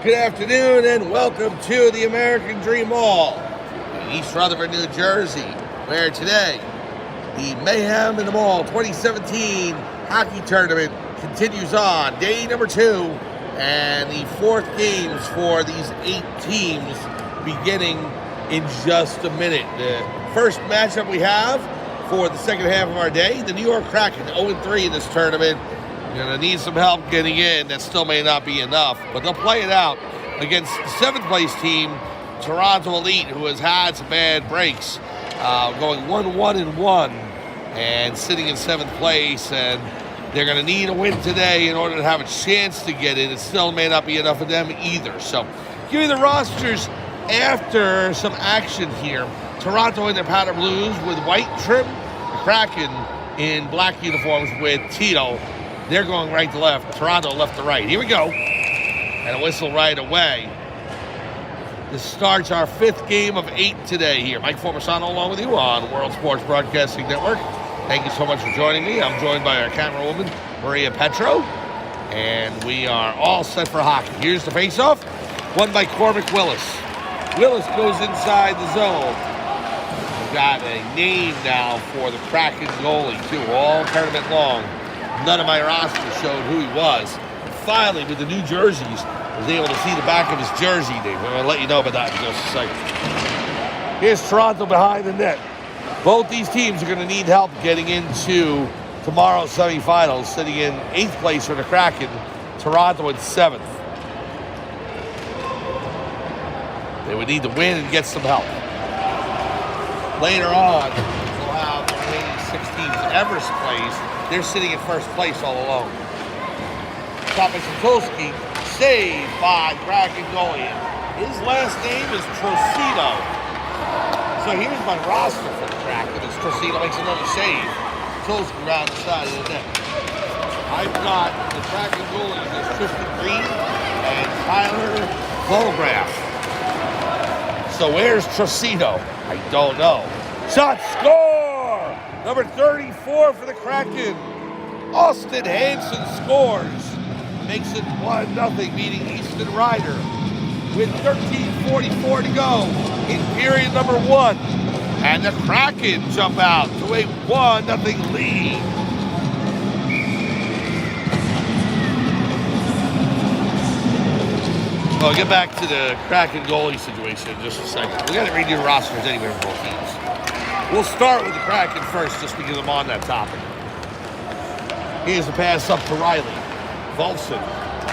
Good afternoon and welcome to the American Dream Mall in East Rutherford, New Jersey, where today the Mayhem in the Mall 2017 hockey tournament continues on. Day number 2 and the 4th games for these 8 teams beginning in just a minute. The first matchup we have for the second half of our day, the New York Kraken, 0-3 in this tournament. You're going to need some help getting in. That still may not be enough, but they'll play it out against the 7th place team, Toronto Elite, who has had some bad breaks, going 1-1-1 and sitting in 7th place. And they're going to need a win today in order to have a chance to get in. It still may not be enough for them either. So give me the rosters after some action here. Toronto in their powder blues with white trim. The Kraken in black uniforms with Tito. They're going right to left. Toronto left to right. Here we go. And a whistle right away. This starts our 5th game of 8 today here. Mike Formasano along with you on World Sports Broadcasting Network. Thank you so much for joining me. I'm joined by our camera woman, Maria Petro. And we are all set for hockey. Here's the faceoff. Won by Cormac Willis. Willis goes inside the zone. We've got a name now for the Kraken goalie, too, all tournament long. None of my roster showed who he was. Finally, with the new jerseys, I was able to see the back of his jersey name. I'm going to let you know about that in just a second. Here's Toronto behind the net. Both these teams are going to need help getting into tomorrow's semifinals, sitting in 8th place for the Kraken, Toronto in 7th. They would need to win and get some help. Later on, we'll have the remaining 6 teams. Everest plays. They're sitting in 1st place all alone. Thomas Satulski, saved by Kraken goalie. His last name is Trocito. So here's my roster for the Kraken. As Trocito makes another save. Satulski around the side of the net. I've got the Kraken goalies as Tristan Green and Tyler Volgraf. So where's Trocito? I don't know. Shot score! Number 34 for the Kraken. Austin Hansen scores. Makes it 1-0, beating Easton Ryder. With 13:44 to go in period number 1. And the Kraken jump out to a 1-0 lead. Well, I'll get back to the Kraken goalie situation in just a second. We got to redo rosters anyway for both teams. We'll start with the Kraken first, just because I'm on that topic. Here's the pass up to Riley. Volson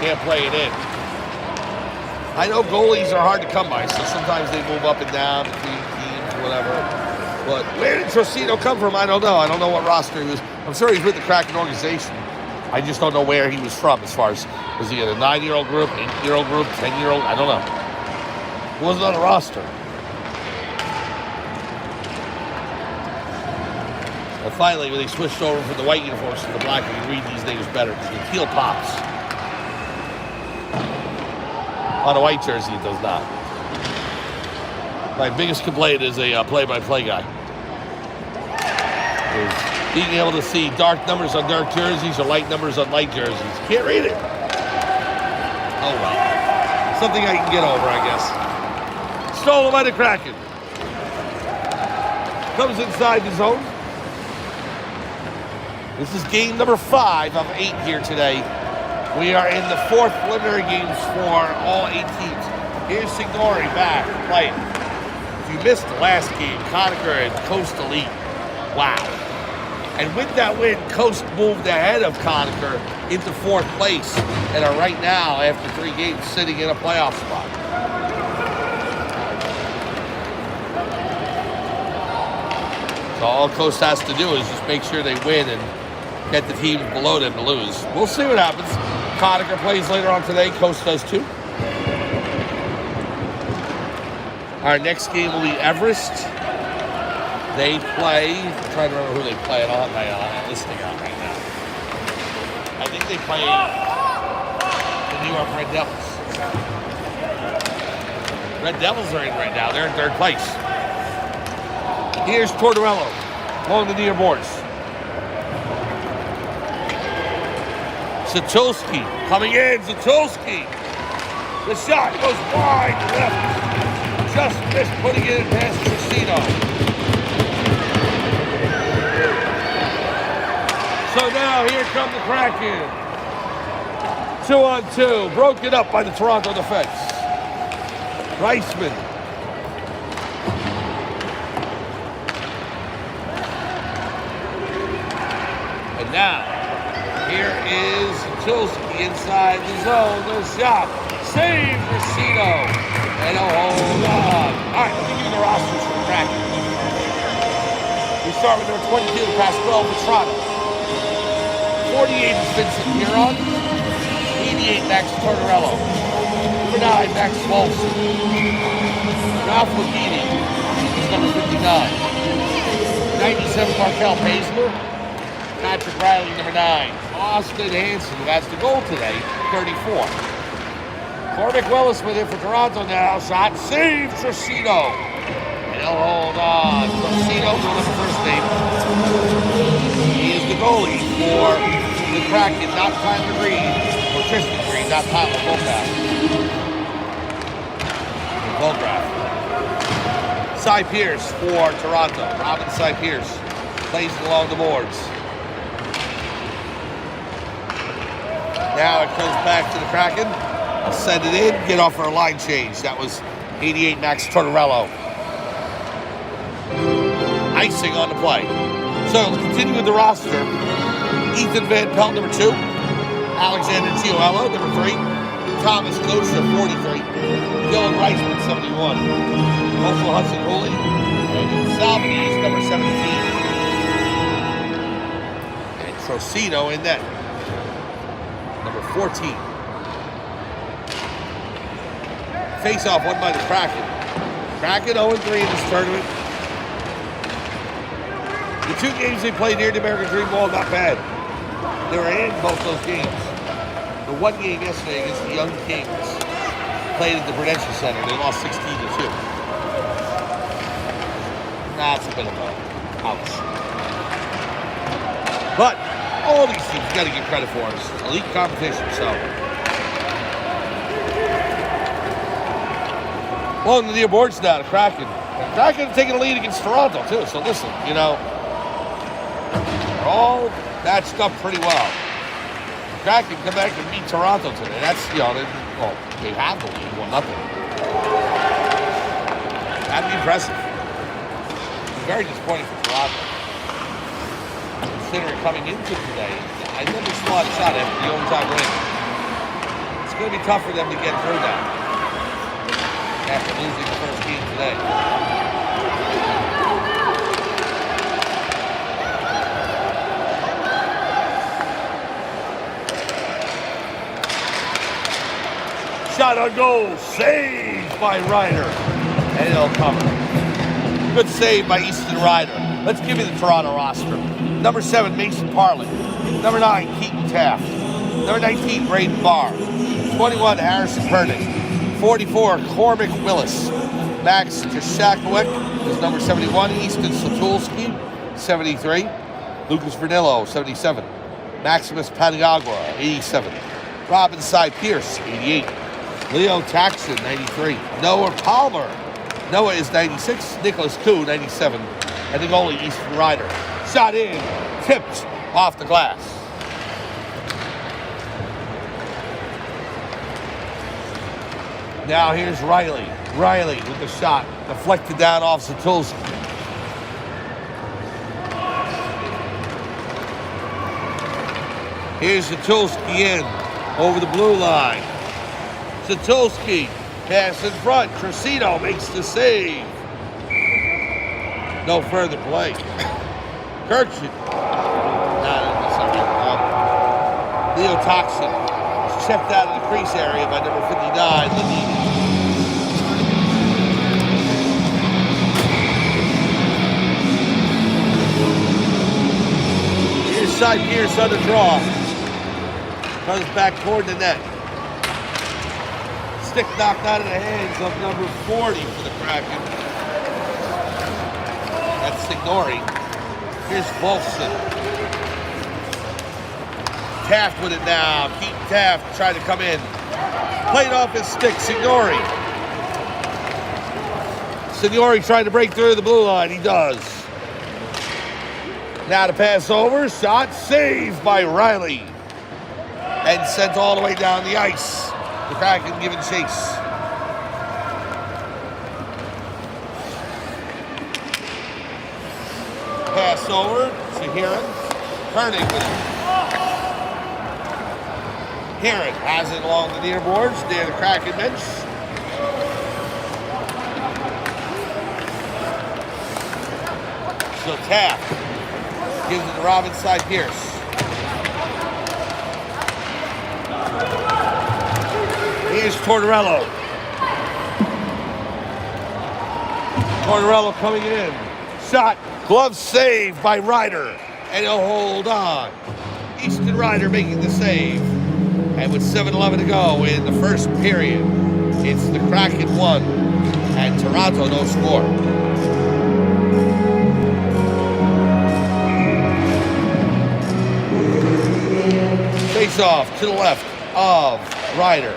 can't play it in. I know goalies are hard to come by, so sometimes they move up and down between teams, whatever. But where did Trocito come from? I don't know. I don't know what roster he was. I'm sure he's with the Kraken organization. I just don't know where he was from as far as, was he in a 9-year-old group, 8-year-old group, 10-year-old? I don't know. He wasn't on a roster. And finally, when they switched over from the white uniforms to the black, you can read these names better because the teal pops. On a white jersey, it does not. My biggest complaint is a play-by-play guy. Is being able to see dark numbers on dark jerseys or light numbers on light jerseys. Can't read it. Oh, well. Something I can get over, I guess. Stolen by the Kraken. Comes inside the zone. This is game number 5 of 8 here today. We are in the 4th preliminary games for all 8 teams. Here's Signori back playing. If you missed the last game, Conacher and Coast Elite. Wow. And with that win, Coast moved ahead of Conacher into 4th place and are right now, after 3 games, sitting in a playoff spot. So all Coast has to do is just make sure they win and get the teams below them to lose. We'll see what happens. Conacher plays later on today. Coast does too. Our next game will be Everest. They play, I'm trying to remember who they play. I don't have my listing out right now. I think they play the New York Red Devils. Red Devils are in right now. They're in 3rd place. Here's Tortorello along the near boards. Satulski coming in. Satulski The shot goes wide left. Just missed putting it in past Casino. So now here come the Kraken. 2-on-2. Broken up by the Toronto defense. Reisman. And now, here is Tulski inside the zone. The shot. Save Racino. And he'll hold on. All right, let me give you the rosters for the Kraken. We start with number 22, the past 12 with Toronto. 48 is Vincent Huron. 88, Max Tortorello. Number 9, Max Wolfson. Ralph Lagini is number 59. 97, Markel Paisler. Patrick Riley, number 9. Austin Hanson, who has the goal today, 34. Cormac Willis with it for Toronto now. Shot, save Tracino. And he'll hold on. Tracino will have the first name. He is the goalie for the Kraken, not Tyler Green. Or Tristan Green, not Tyler Volgraff. Cy Pierce for Toronto. Robin Cy Pierce plays along the boards. Now it comes back to the Kraken. I'll send it in, get off our line change. That was 88 Max Tortorello. Icing on the play. So let's continue with the roster. Ethan Van Pelt, number 2. Alexander Gioello, number 3. Thomas Gosha, 43. Dylan Reisman, 71. Ophel Hudson Hooley. And Salmonese, number 17. And Trocino in net. Number 14. Face-off won by the Kraken. Kraken 0-3 in this tournament. The 2 games they played here at the American Dream Ball, not bad. They were in both those games. The 1 game yesterday against the Young Kings played at the Prudential Center. They lost 16-2. That's a bit of a ouch. But all these teams you got to give credit for. It's elite competition, so. Well, to the boards now, the Kraken. The Kraken taking a lead against Toronto, too. So listen, you know, they're all matched up pretty well. The Kraken come back and beat Toronto today. That's, you know, they have the lead, 1-0. That'd be impressive. It's very disappointing for Toronto. Considering coming into today, I know they still had a shot after the overtime win. It's going to be tough for them to get through that after losing the first game today. Shot on goal, saved by Ryder, and it'll cover. Good save by Easton Ryder. Let's give you the Toronto roster. Number 7, Mason Parlin. Number 9, Keaton Taft. Number 19, Braden Barr. 21, Harrison Pernick. 44, Cormac Willis. Max Tshakowicz is number 71. Easton Satulski, 73. Lucas Vernillo, 77. Maximus Paniagua, 87. Robin Cy Pierce, 88. Leo Taxon, 93. Noah Palmer. Noah is 96. Nicholas Koo, 97. And the goalie, Easton Ryder. Shot in, tipped off the glass. Now here's Riley. Riley with the shot. Deflected down off Satulski. Here's Satulski in. Over the blue line. Satulski. Pass in front. Tracino makes the save. No further play. Kirkshin. Leo Toxin. Checked out of the crease area by number 59, Ladini. Here's Cy Pierce on the draw. Comes back toward the net. Stick knocked out of the hands of number 40 for the Kraken. That's Signori. Here's Wolfson. Taft with it now. Keaton Taft trying to come in. played off his stick, Signori. Signori trying to break through the blue line. He does. Now to pass over. Shot saved by Riley. And sent all the way down the ice. The Kraken giving chase. Pass over to Heron. Turning with it. Heron has it along the near boards near the Kraken bench. So Taft gives it to Robin side Pierce. Here's Tortorello. Tortorello coming in. Shot. Glove saved by Ryder. And he'll hold on. Easton Ryder making the save. And with 7:11 to go in the first period, it's the Kraken 1 and Toronto no score. Face off to the left of Ryder.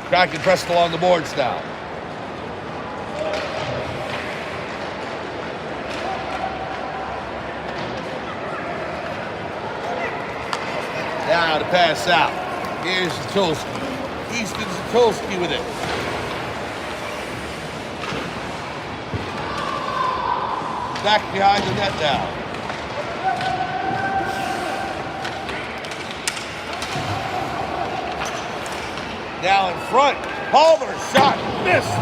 Kraken pressed along the boards now. Now to pass out. Here's Zatulski. Easton Zatulski with it. Back behind the net now. Now in front. Palmer shot. Missed.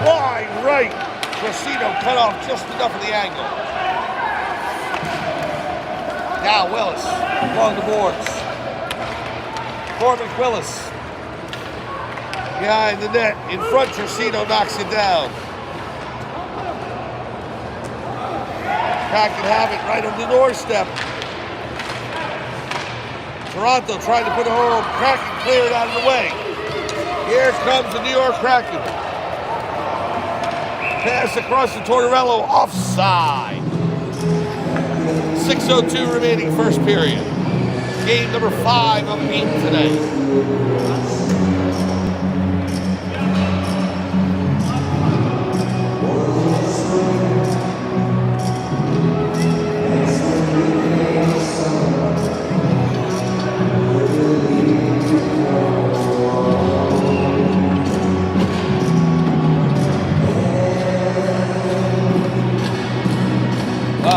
Wide right. Cressino cut off just enough of the angle. Now Willis along the boards. Corbin Willis behind the net. In front, Tercino knocks it down. Kraken have it right on the doorstep. Toronto trying to put a hold. Kraken clear it out of the way. Here comes the New York Kraken. Pass across to Tortorello. Offside. 6:02 remaining first period. Game number 5 of 8 today.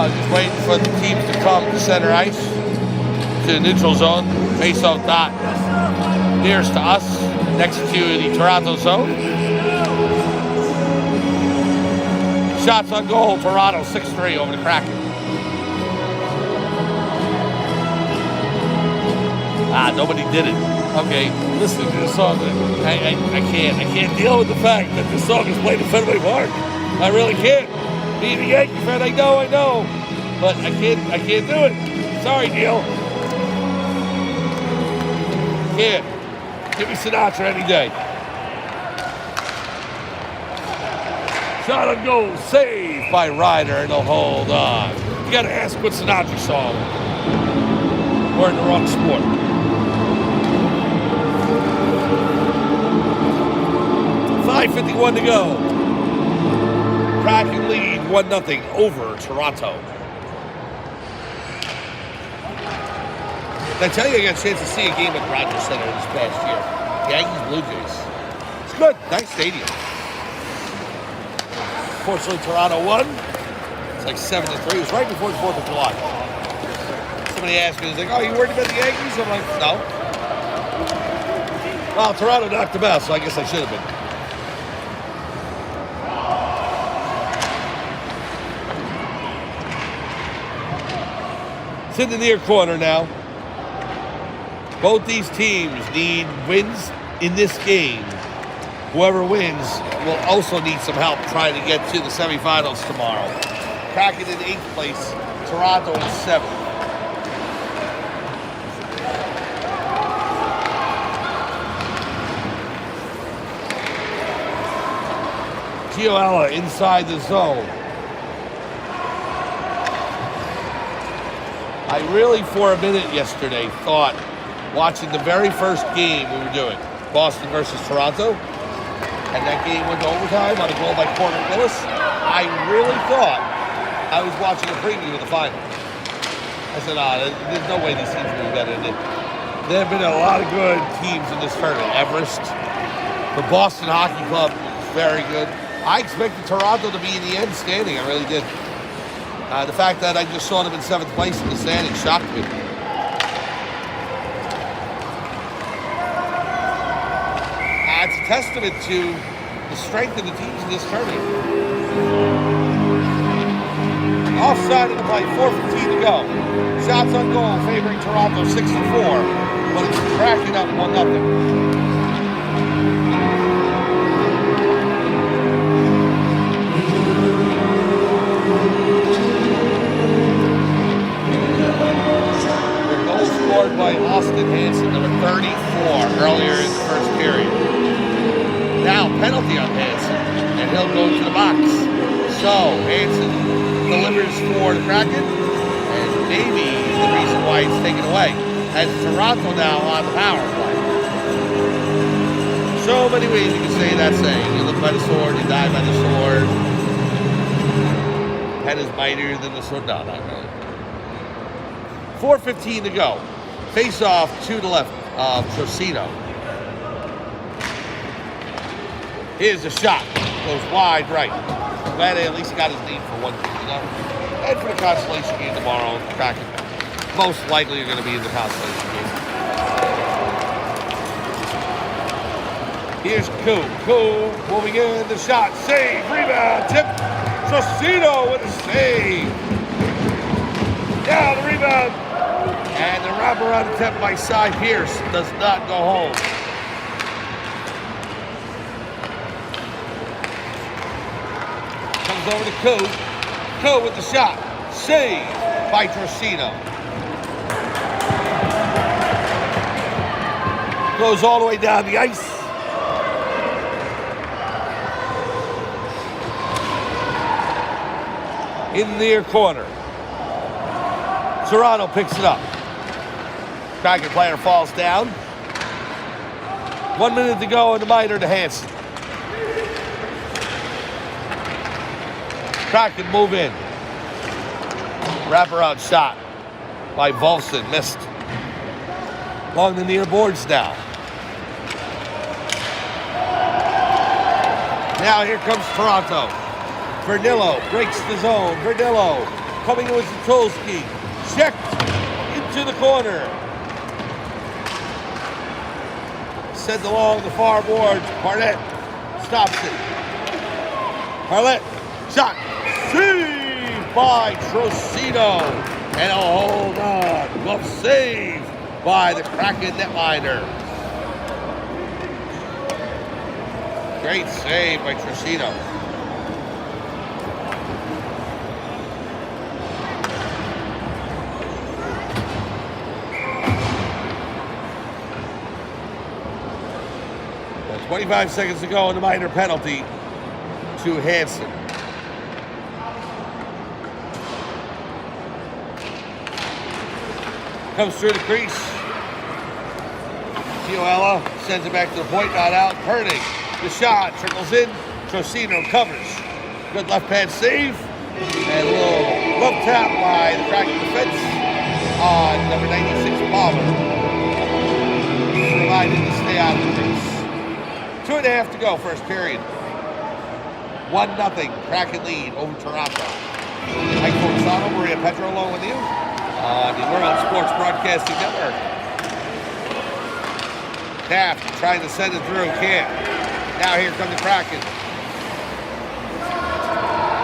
Just waiting for the teams to come to center ice. To the neutral zone, face-off dot nearest to us, next to the Toronto zone. Shots on goal, Toronto 6-3 over the Kraken. Nobody did it. Okay, listen to this song. I can't deal with the fact that this song is played at Fenway Park. I really can't. Being a Yankee fan, I know, but I can't do it. Sorry, Neil. Can't. Give me Sinatra any day. Shot on goal, saved by Ryder, and he'll hold on. You gotta ask what Sinatra song. We're in the wrong sport. .5:51 to go. Kraken lead 1-0 over Toronto. Did I tell you I got a chance to see a game at Rogers Center this past year? Yankees Blue Jays. It's good. Nice stadium. Unfortunately, Toronto won. It's like 7-3. It was right before the 4th of July. Somebody asked me, "Oh, you worried about the Yankees?" I'm like, "No." Well, Toronto knocked them out, so I guess I should have been. It's in the near corner now. Both these teams need wins in this game. Whoever wins will also need some help trying to get to the semifinals tomorrow. Kraken in 8th place, Toronto in 7th. Gioella inside the zone. I really, for a minute yesterday, thought, watching the very first game we were doing, Boston versus Toronto. And that game went to overtime on a goal by Corner Willis. I really thought I was watching a preview of the final. I said, there's no way these teams will be better than it. There have been a lot of good teams in this tournament. Everest, the Boston Hockey Club was very good. I expected Toronto to be in the end standing. I really did. The fact that I just saw them in 7th place in the standings shocked me. It's a testament to the strength of the teams in this tournament. Offside of the play, 4:15 to go. Shots on goal favoring Toronto 6-4, but it's cracking up 1-0. Scored by Austin Hanson, number 34, earlier in the first period. Now, penalty on Hanson, and he'll go to the box. So, Hanson delivers for the Kraken, and maybe the reason why it's taken away, has Toronto now on the power play. So many ways you can say that saying. You live by the sword, you die by the sword. Pen is mightier than the sword. No, not really. 4:15 to go. Face off to the left of Trocino. Here's the shot. Goes wide right. Glad they at least got his name for one thing, you know? And for the consolation game tomorrow, Kraken most likely are going to be in the consolation game. Here's Koo. Koo moving in, the shot, save, rebound, tip. Trocino with a save. Now the rebound. And the wraparound attempt by Cy Pierce does not go home. Comes over to Koo. Koo with the shot. Save by Trocino. Goes all the way down the ice. In the near corner. Toronto picks it up. Kraken player falls down. 1 minute to go in the minor to Hanson. Kraken move in. Wraparound shot by Volson. Missed. Along the near boards now. Now here comes Toronto. Vernillo breaks the zone. Vernillo coming to Zatulski. Checked into the corner. Sent along the far boards. Parlett stops it. Parlett shot. Saved by Trocino. And a hold on. Glove save by the Kraken netminder. Great save by Trocino. Well, 25 seconds to go in the minor penalty to Hanson. Comes through the crease. Gioella sends it back to the point, not out. Hurting. The shot trickles in. Trocino covers. Good left pad save. And a little glove tap by the Kraken defense on number 96, Palmer. Provided to stay out of the crease. 2.5 to go, first period. 1-0. Kraken lead over Toronto. Mike Forzano, Maria Petro along with you on the World Sports Broadcasting Network. Taft trying to send it through, can't. Now here come the Kraken.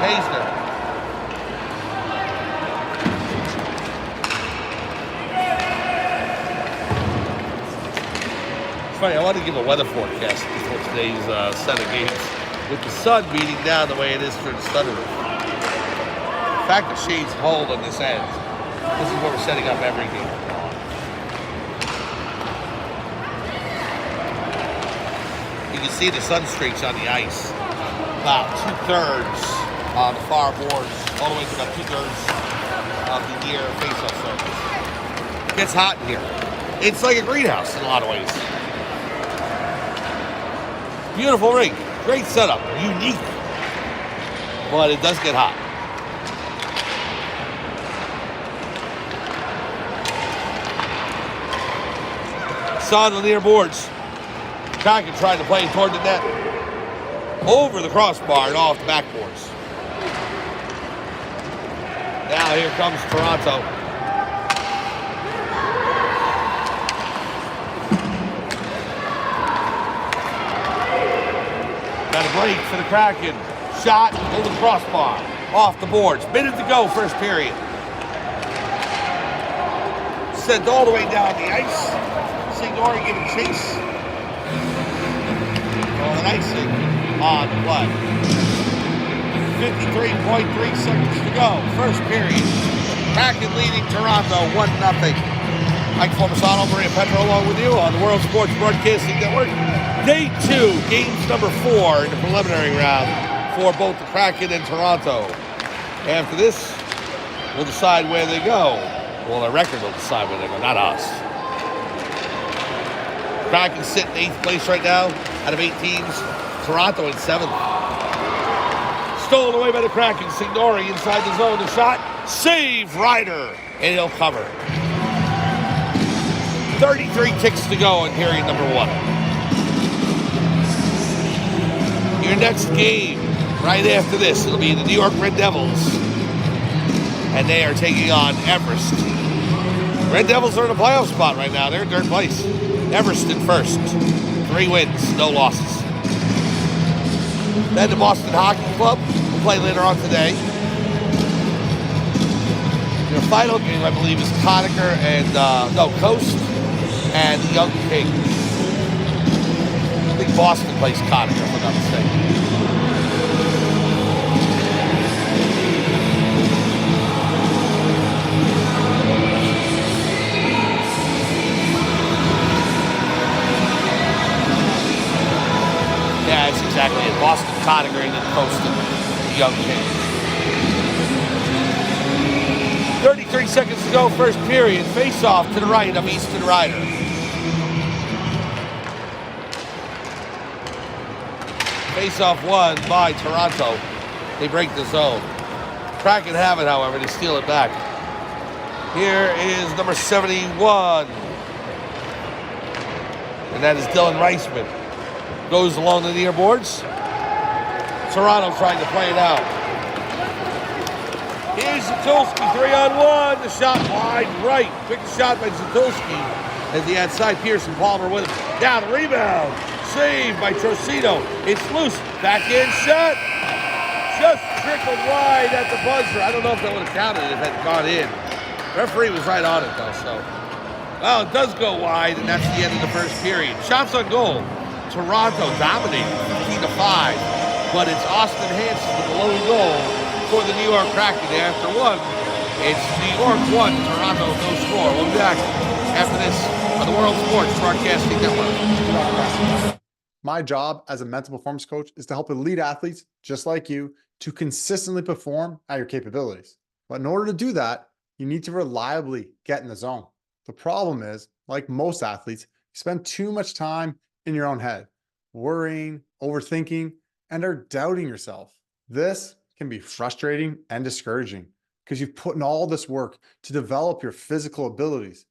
Haisner. It's funny, I want to give a weather forecast before today's set of games. With the sun beating down the way it is through the sunroof. The fact that shades hold on this end, this is where we're setting up every game. You can see the sun streaks on the ice. About 2/3 on the far boards, all the way to about 2/3 of the near face-off surface. It gets hot in here. It's like a greenhouse in a lot of ways. Beautiful rink. Great setup. Unique. But it does get hot. Saw on the near boards. Kraken tried to play toward the net. Over the crossbar and off the backboards. Now here comes Toronto. Got a break for the Kraken. Shot over the crossbar. Off the boards. Minute to go, first period. Sent all the way down the ice. Signori giving chase. Well, an icing on the play. 53.3 seconds to go. First period. Kraken leading Toronto 1-0. Mike Formasano, Maria Petro along with you on the World Sports Broadcasting Network. Day 2, games number 4 in the preliminary round for both the Kraken and Toronto. After this, we'll decide where they go. Well, the record will decide where they go, not us. Kraken sit in 8th place right now out of 8 teams. Toronto in 7th. Stolen away by the Kraken. Signori inside the zone. The shot. Save Ryder. And he'll cover. 33 ticks to go in period number 1. Your next game, right after this, it'll be the New York Red Devils. And they are taking on Everest. Red Devils are in a playoff spot right now. They're in 3rd place. Everest in 1st. 3 wins, no losses. Then the Boston Hockey Club will play later on today. Your final game, I believe, is Conacher and, Coast and Young Kings. I think Boston plays Conacher, if I'm not mistaken. Yeah, that's exactly it. Boston Conacher and then Coast and Young Kings. 33 seconds to go, first period. Face off to the right of Easton Ryder. Face off won by Toronto. They break the zone. Kraken have it, however. They steal it back. Here is number 71. And that is Dylan Reisman. Goes along the near boards. Toronto trying to play it out. Here's Zatulski, 3-on-1. The shot wide right. Quick shot by Zatulski as he had Cy Pearson Palmer with him. Now the rebound. Saved by Trocino. It's loose. Backhand shot. Just trickled wide at the buzzer. I don't know if that would have counted if it had gone in. Referee was right on it, though, so. Well, it does go wide, and that's the end of the first period. Shots on goal. Toronto dominating 15-5, but it's Austin Hanson with the lone goal for the New York Kraken. After one, it's New York 1, Toronto no score. We'll be back after this on the World Sports Broadcasting Network. My job as a mental performance coach is to help elite athletes just like you to consistently perform at your capabilities. But in order to do that, you need to reliably get in the zone. The problem is, like most athletes, you spend too much time in your own head, worrying, overthinking, and are doubting yourself. This can be frustrating and discouraging because you've put in all this work to develop your physical abilities.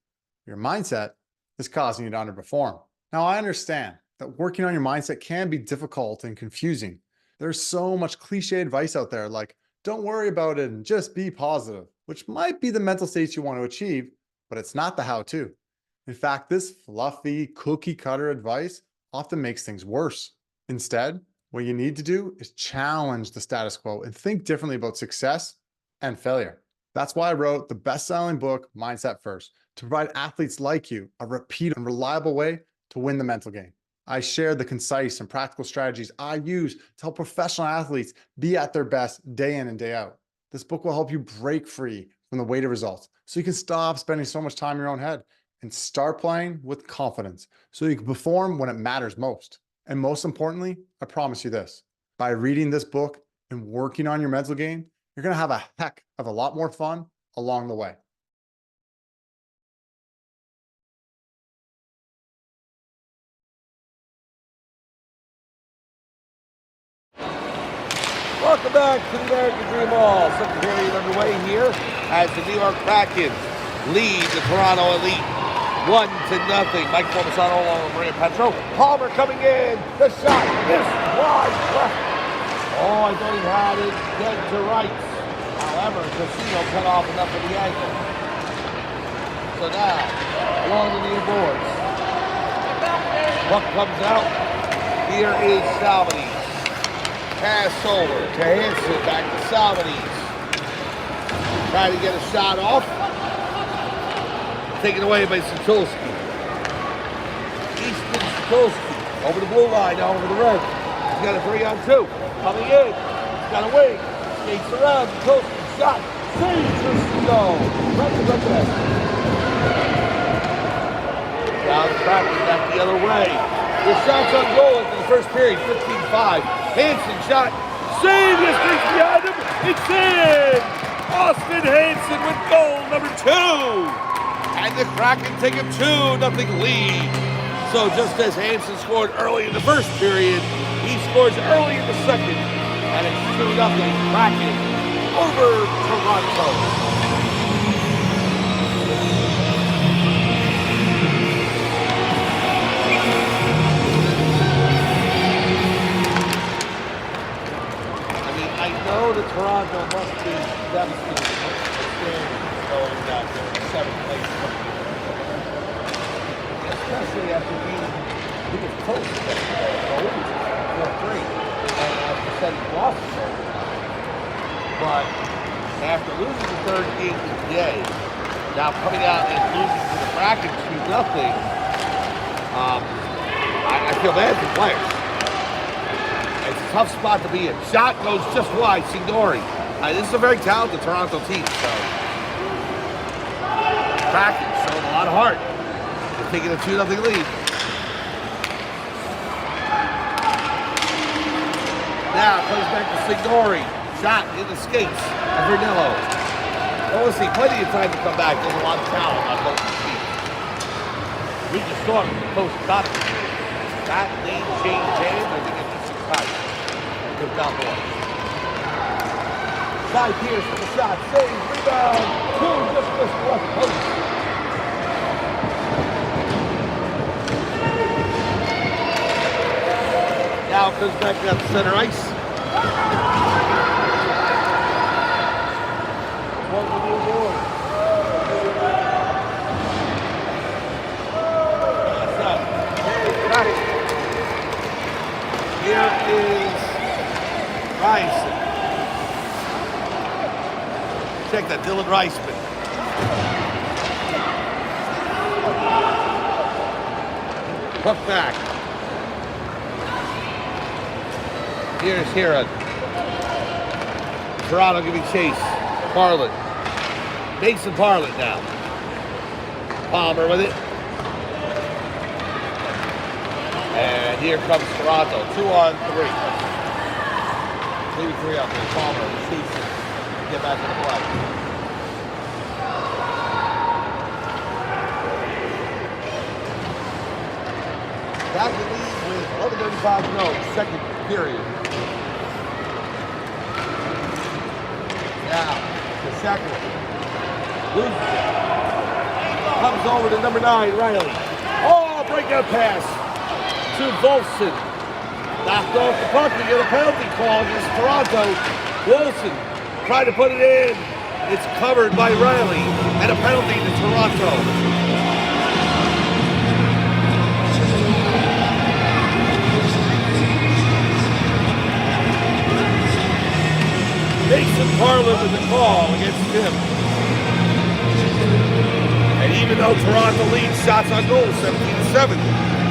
Your mindset is causing you to underperform. Now, I understand that working on your mindset can be difficult and confusing. There's so much cliche advice out there like, don't worry about it and just be positive, which might be the mental states you want to achieve, but it's not the how-to. In fact, this fluffy cookie cutter advice often makes things worse. Instead, what you need to do is challenge the status quo and think differently about success and failure. That's why I wrote the best-selling book, Mindset First, to provide athletes like you a repeat and reliable way to win the mental game. I share the concise and practical strategies I use to help professional athletes be at their best day in and day out. This book will help you break free from the weight of results so you can stop spending so much time in your own head and start playing with confidence so you can perform when it matters most. And most importantly, I promise you this, by reading this book and working on your mental game, you're going to have a heck of a lot more fun along the way. Welcome back to the American Dream Ball. Second period underway here as the New York Kraken lead the Toronto Elite 1-0. Mike Formasano along with Maria Petro. Palmer coming in. The shot is wide left. Oh, I thought he had it dead to rights. However, Casino cut off enough of the angle. So now, along the near boards. Puck comes out. Here is Salmonese. Pass over to Hansen, back to Salmonese. Trying to get a shot off. Taken away by Satulski. Easton Satulski over the blue line, now over the red. He's got a 3-on-2. Coming in. He's got a wing. Skates around. Satulski shot. Saves Casino. Right to the net. Now the Kraken back the other way. The shot's on goal in the first period, 15-5. Hansen shot, save, the streaks behind him, it's in! Austin Hansen with goal number 2! And the Kraken take a 2-0 lead. So just as Hansen scored early in the first period, he scores early in the second. And it's 2-0 Kraken over Toronto. I know that Toronto must be devastated going down to 7th place. Especially after he was close to that goal, 4-3, and after setting losses over. But after losing the third game today, now coming out and losing to the Kraken 2-0, I feel bad for players. It's a tough spot to be in. Shot goes just wide, Signori. This is a very talented Toronto team, so Kraken showing a lot of heart. They're taking a 2-0 lead. Now comes back to Signori. Shot in the skates of Vernillo. We'll see plenty of time to come back. There's a lot of talent on both teams. We just saw it in the post-conference. That lead changed hands. I think it's just tight. Good down boy. Cy Pierce for the shot. Save, rebound. 2 just missed the left post. Now comes back down to center ice. What will you do? Here is Rice. Check that, Dylan Reisman. Puck back. Here's Heron. Toronto giving chase. Parlett. Mason Parlett now. Palmer with it. And here comes Toronto, 2-on-3. Maybe 3-on-3. Palmer chases. Get back in the play. Back in lead with 11:35 to go, second period. Now, the second. Loses it. Comes over to number 9, Riley. Oh, breakout pass to Volson. Knocked off the puck to get a penalty call against Toronto. Wilson tried to put it in. It's covered by Riley. And a penalty to Toronto. Mason Parlett with the call against him. And even though Toronto leads shots on goal 17-7,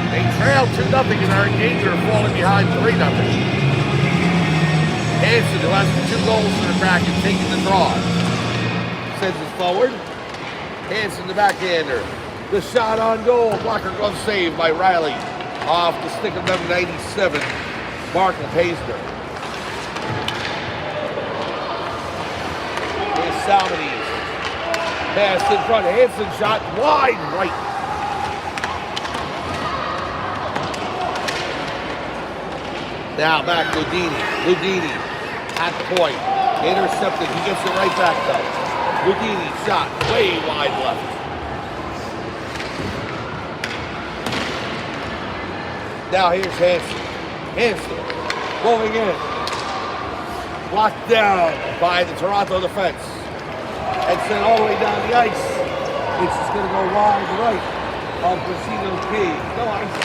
they trail 2-0 and are in danger of falling behind 3-0. Hansen, who has the 2 goals for the Kraken, taking the draw. Sends it forward. Hansen, the backhander. The shot on goal. Blocker glove save by Riley. Off the stick of number 97, Markel Paisner. Here's Salmonese. Pass in front. Hansen shot wide right. Now back Ludini. Ludini at the point. Intercepted. He gets it right back though. Houdini shot way wide left. Now here's Hansen. Hansen moving in. Blocked down by the Toronto defense. And sent all the way down the ice. It's just going to go wide right on Brasino's key. No ice.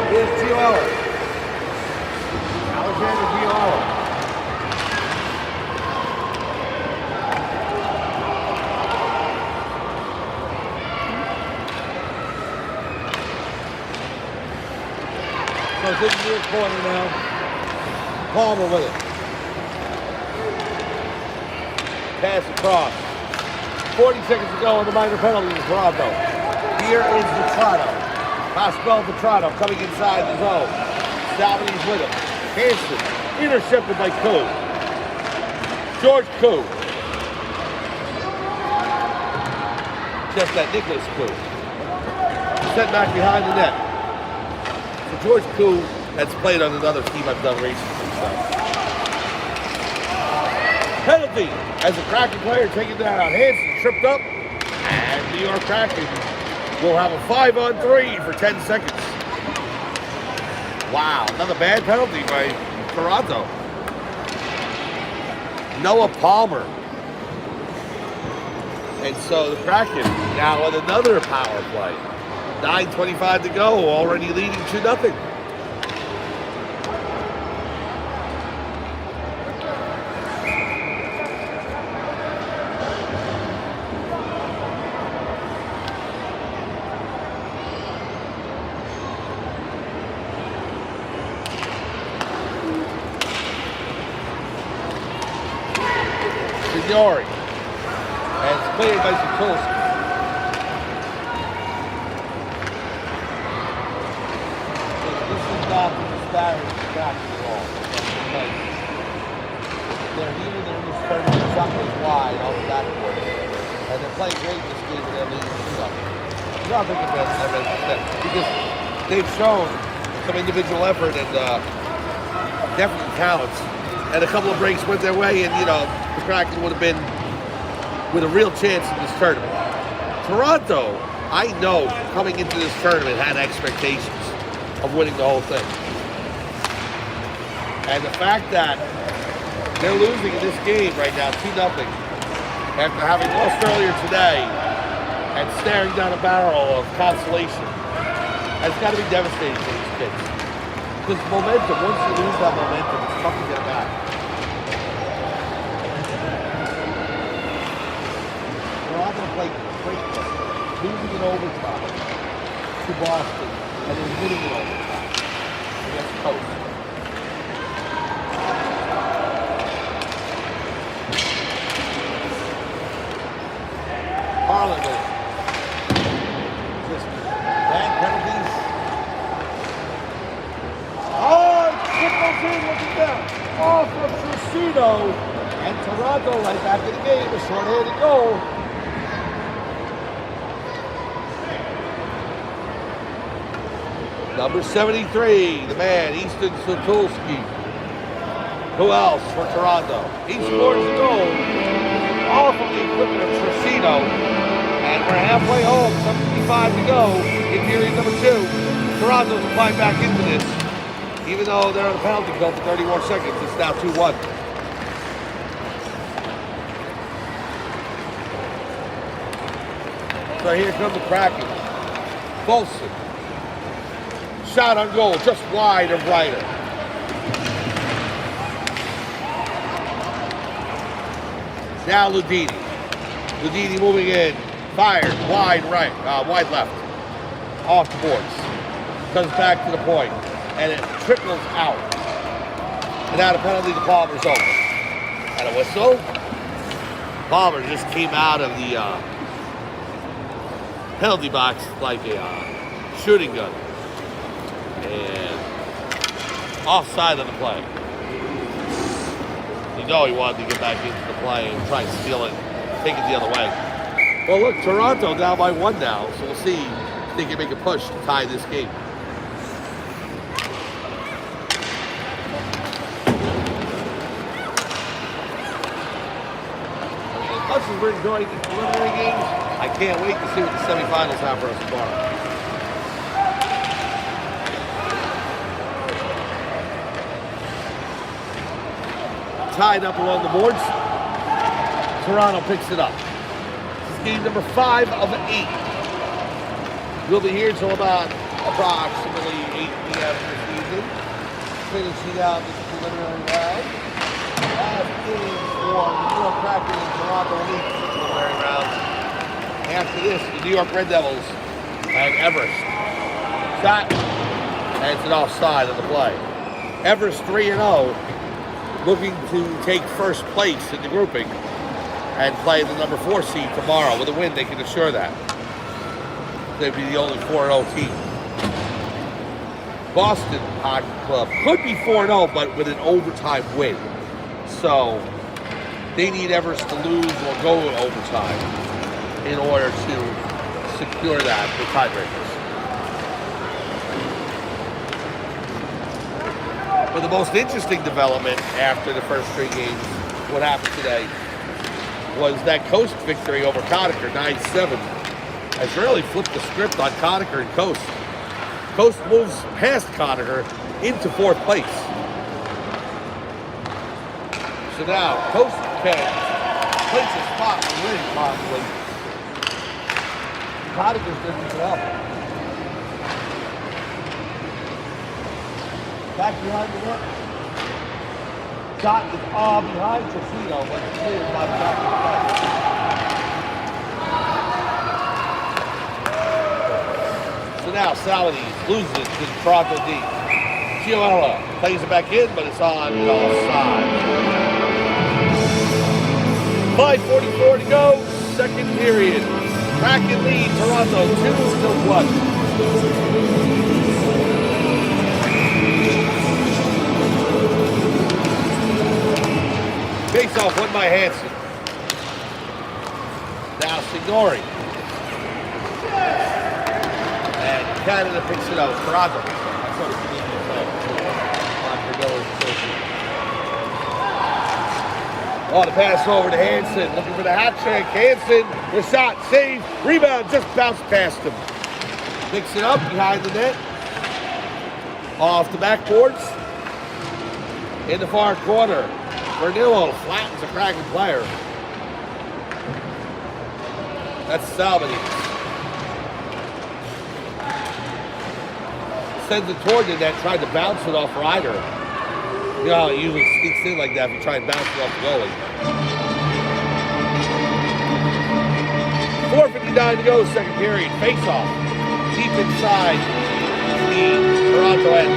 Here's Giollo. Alexander Giollo. So it's in the near corner now. Palmer with it. Pass across. 40 seconds to go on the minor penalty in Toronto. Here is Vetrano. Pascal Vetrano coming inside the zone. Salvini's with him. Hansen intercepted by Koo. George Koo. Just that Nicholas Koo. Set back behind the net. So George Koo has played on another team I've done recently. So. Penalty as a Kraken player taking down. Hansen tripped up. And New York Kraken will have a 5-on-3 for 10 seconds. Wow, another bad penalty by Toronto. Noah Palmer. And so the Kraken now with another power play. 9:25 to go, already leading 2-0. Signori. And it's cleared by Sikulski. This is not the disparage back at all. They're here, they're just turning the shot goes wide on the backboard. And they're playing great this game and they're leading 2-0. You don't think about that because they've shown some individual effort and definitely talents. And a couple of breaks went their way, and the Kraken would have been with a real chance in this tournament. Toronto, I know, coming into this tournament, had expectations of winning the whole thing. And the fact that they're losing in this game right now, 2-0, after having lost earlier today and staring down a barrel of consolation, has got to be devastating for these kids. Because momentum, once you lose that momentum, it's tough to get it back. Toronto played great play, losing in overtime to Boston, and then winning in overtime against Coast. Harlan with it. Just bad penalties. Trickles in, looking down. Off of Trusino. And Toronto right back in the game. A short-handed goal. Number 73, the man, Easton Sotulski. Who else for Toronto? He scores a goal off of the equipment of Trusino. And we're halfway home, 7:55 to go in period number 2. Toronto's climb back into this. Even though they're on a penalty kill for 30 more seconds, it's now 2-1. So here comes the Kraken. Bolson. Shot on goal, just wide of Ryder. Now Ludini. Ludini moving in. Fired, wide right, wide left. Off the boards. Comes back to the point. And it trickles out. And now the penalty to Palmer's over. And a whistle. Palmer just came out of the penalty box like a shooting gun. And offside on the play. You know he wanted to get back into the play and try and steal it, take it the other way. Well, look, Toronto down by 1 now, so we'll see if they can make a push to tie this game. much as we're enjoying the preliminary games, I can't wait to see what the semifinals have for us tomorrow. Tied up along the boards. Toronto picks it up. This is game number 5 of 8. We'll be here until about approximately 8 p.m. this evening, finishing out this preliminary round. Last game for the New York Kraken and Toronto Leafs preliminary round. After this, the New York Red Devils and Everest. Shot, and it's an offside on the play. Everest 3-0, looking to take first place in the grouping and play the number 4 seed tomorrow. With a win, they can assure that. They'd be the only 4-0 team. Boston Hockey Club could be 4-0, but with an overtime win. So they need Everest to lose or go to overtime in order to secure that with tiebreakers. But the most interesting development after the first 3 games, what happened today, was that Coast victory over Conacher, 9-7, has really flipped the script on Conacher and Coast. Coast moves past Conacher into 4th place. So now, Coast can clinch a spot and win, possibly. Conacher's doesn't even help. Back behind the net. Shot is behind Trofino, but it's cleared by the back of the net. So now Saladin loses it to the Toronto D. Gioella plays it back in, but it's on the offside. 5:44 to go, second period. Kraken lead, Toronto 2-1. Face off won by Hansen. Now Signori. And Canada picks it up. Toronto picks it up. That's what it's Oh, the pass over to Hansen. Looking for the hat trick. Hansen, the shot, save, rebound, just bounced past him. Picks it up behind the net. Off the backboards. In the far corner. Vernillo flattens a Kraken player. That's Salvador. Sends it toward the net, tried to bounce it off Ryder. You know how it usually sneaks in like that if you try and bounce it off the goalie. 4:59 to go, second period. Face off. Deep inside the Toronto end.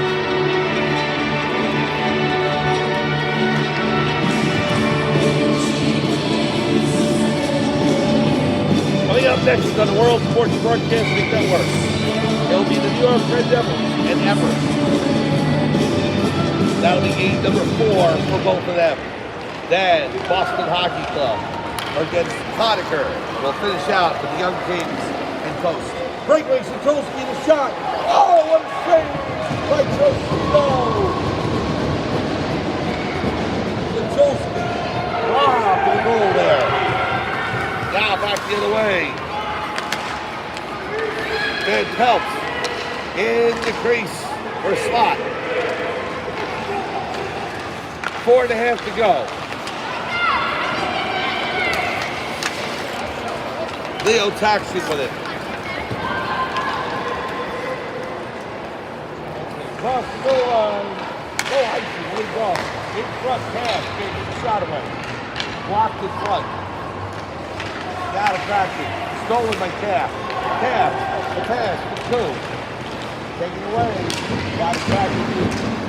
Coming up next on the World Sports Broadcasting Network, it'll be the New York Red Devils and Everest. That'll be game number 4 for both of them. Then Boston Hockey Club against Conacher will finish out with the Young Kings and Coast. Breakaway, Satulski, the shot. Oh, what a save by Trofino. Satulski. Wow, for the goal there. Now back the other way. Van Pelt in the crease for a slot. 4.5 to go. Leo taxing with it. Cross the goal line. No icing, leads off. In front pass, can't get the shot away. Blocked in front. Got it back. Stolen by Calf. Calf, the pass for 2. Taken away. Got it back to 2.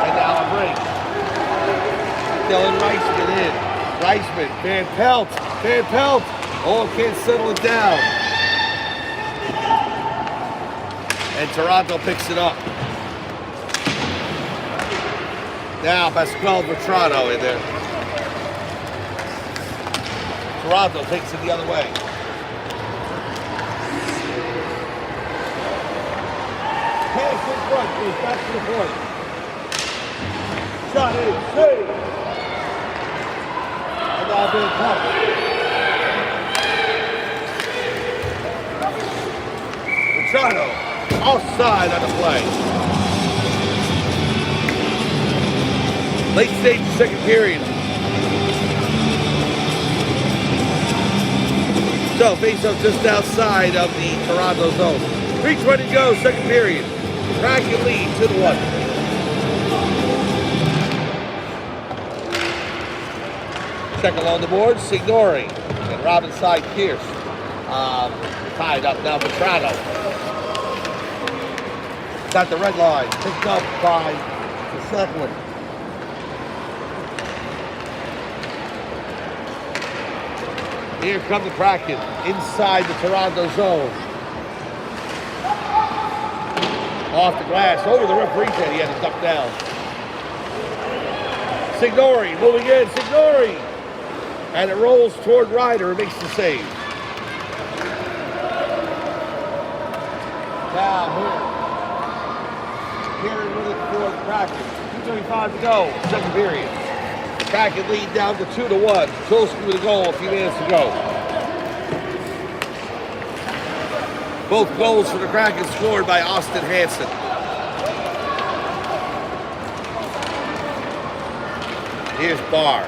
And now a break. Dylan Reisman in. Reisman, Van Pelt. Van Pelt. Oh, can't settle it down. And Toronto picks it up. Now Pasquale Vetrano in there. Toronto takes it the other way. Pass in front, goes back to the point. Shot in, save. And now Out there, top. Machado, offside on the play. Late stage second period. So face up just outside of the Toronto zone. 3:20 to go, second period. Kraken lead 2-1. Check along the board, Signori and Robin side Pierce. Tied up now for Toronto. Got the red line, picked up by the second one. Here come the Kraken inside the Toronto zone. Off the glass, over the referee's head, he had to duck down. Signori moving in, Signori! And it rolls toward Ryder and makes the save. Now here with it for the Kraken. 2:35 to go, second period. Kraken lead down to 2-1. Tulski with a goal, a few minutes to go. Both goals for the Kraken scored by Austin Hansen. Here's Barr.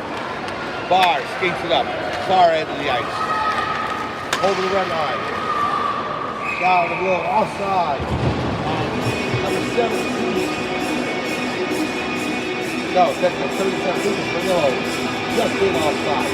Barr skates it up. Far end of the ice. Over the red line. Down the middle, offside. Number 17. No, that's 37. Vanillo. Just in offside.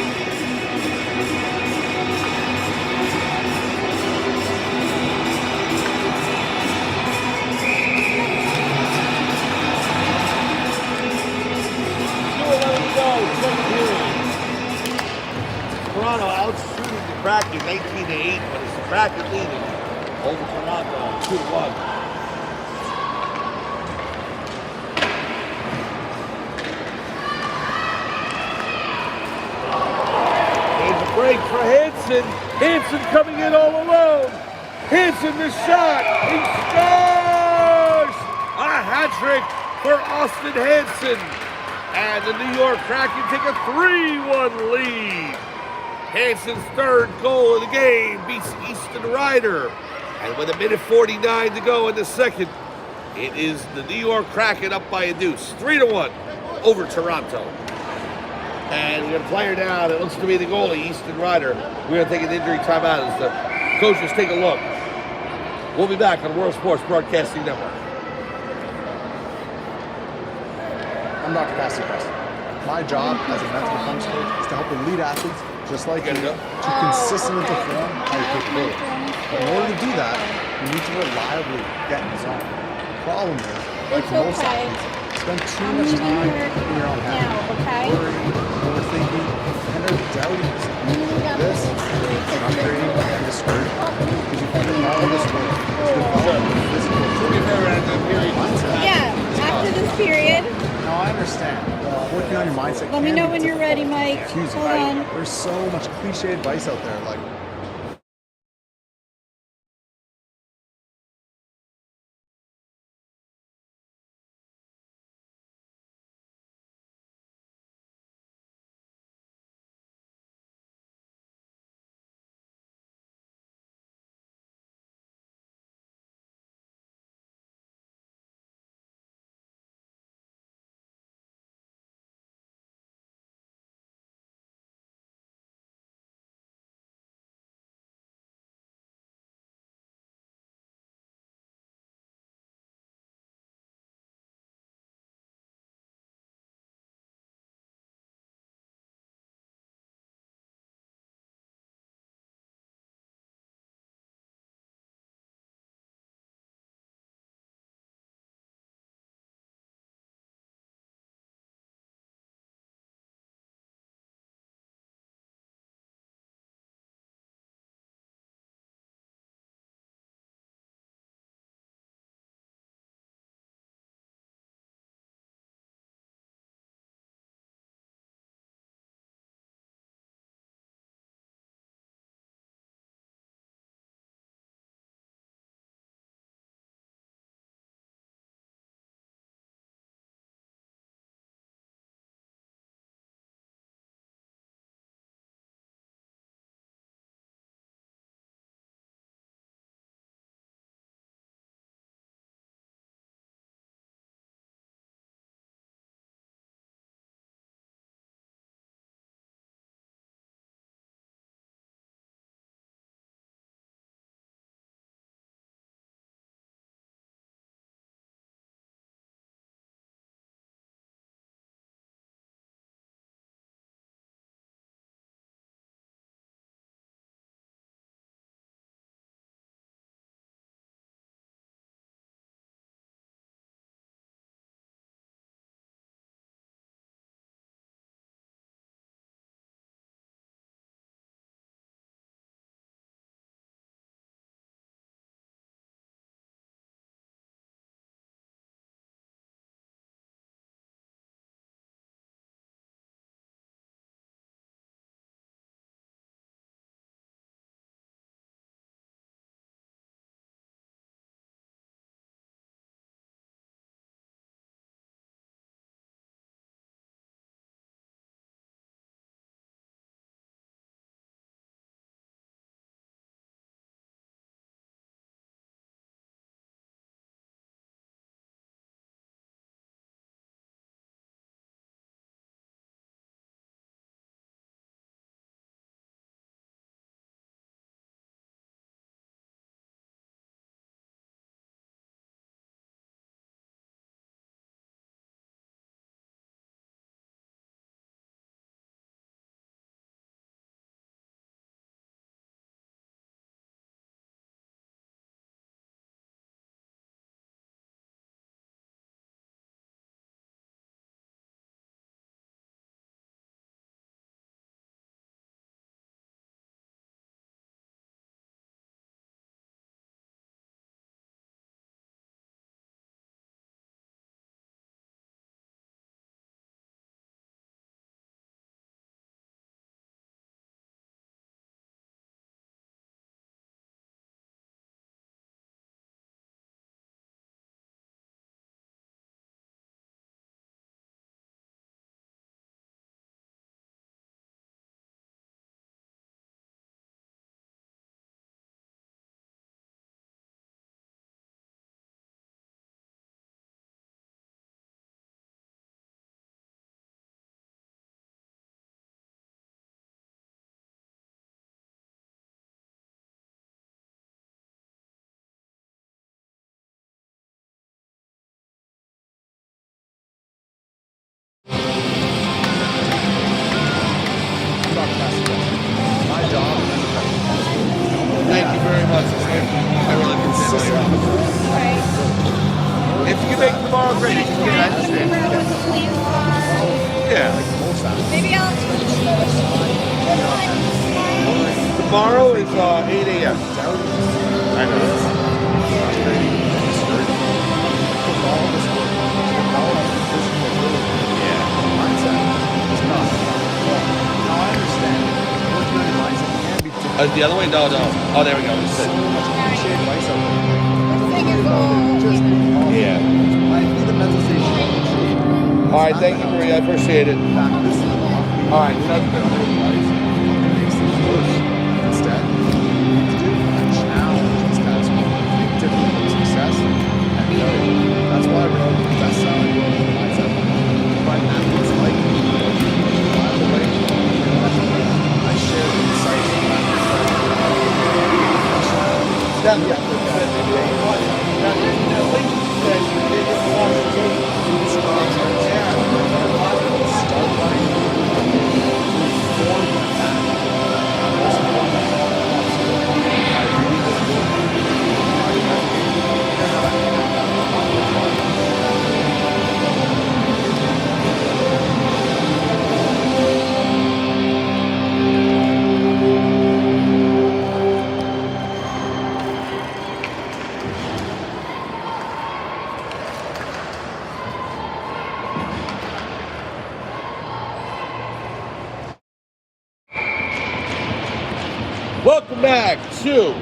Toronto out shooting the Kraken 19-8, but it's the Kraken leading over Toronto 2-1. There's a break for Hansen. Hansen coming in all alone. Hansen the shot. He scores! A hat trick for Austin Hansen. And the New York Kraken take a 3-1 lead. Hansen's third goal of the game beats Easton Ryder. And with 1:49 to go in the second, it is the New York Kraken up by a deuce. 3-1 over Toronto. And we're going to play her down. It looks to be the goalie, Easton Ryder. We're going to take an injury timeout as the coaches take a look. We'll be back on World Sports Broadcasting Network. I'm Dr. Cassie Preston. My job as a mental performance coach is to help elite athletes, just like you, to consistently perform at your capabilities. But in order to do that, you need to reliably get in the zone. The problem is, like most athletes, spend too much time in your own head, worrying, overthinking, and they're doubting yourself. This is frustrating and discouraging because you find that all this work is developing a physical mindset. Yeah, after this period. No, I understand. Working on your mindset. Let me know when you're ready, Mike. Hold on. There's so much cliche advice out there, like Yeah. Like most athletes. Maybe I'll. Tomorrow is 8 a.m. I know. The other way? No. Oh, there we go. This thing is all. Yeah. All right, thank you, Maria. I appreciate it. All right, sounds good. Instead, challenge these guys with different success. And that's why I wrote the best-selling book, Mindset. But athletes like me, by the way, I share insights from Welcome back to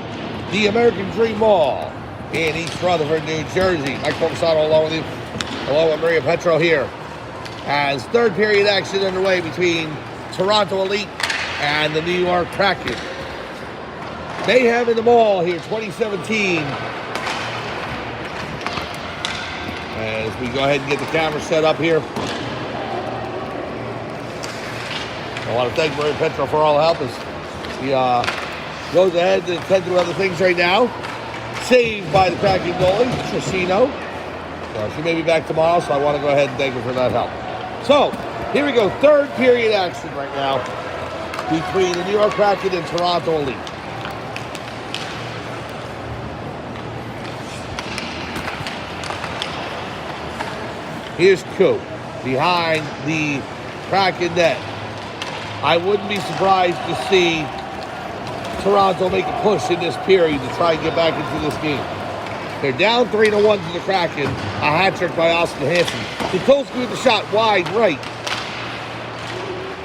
the American Dream Mall in East Rutherford, New Jersey. Mike Pomisano along with you, along with Maria Petro here, as third period action underway between Toronto Elite and the New York Kraken. Mayhem in the Mall here, 2017. As we go ahead and get the camera set up here. I want to thank Maria Petro for all the help as he goes ahead and attend to other things right now. Saved by the Kraken goalie, Tracino. She may be back tomorrow, so I want to go ahead and thank her for that help. So, here we go. Third period action right now between the New York Kraken and Toronto Elite. Here's Coop behind the Kraken net. I wouldn't be surprised to see Toronto make a push in this period to try and get back into this game. They're down 3-1 to the Kraken. A hat trick by Austin Hanson. Nikolsky with the shot wide right.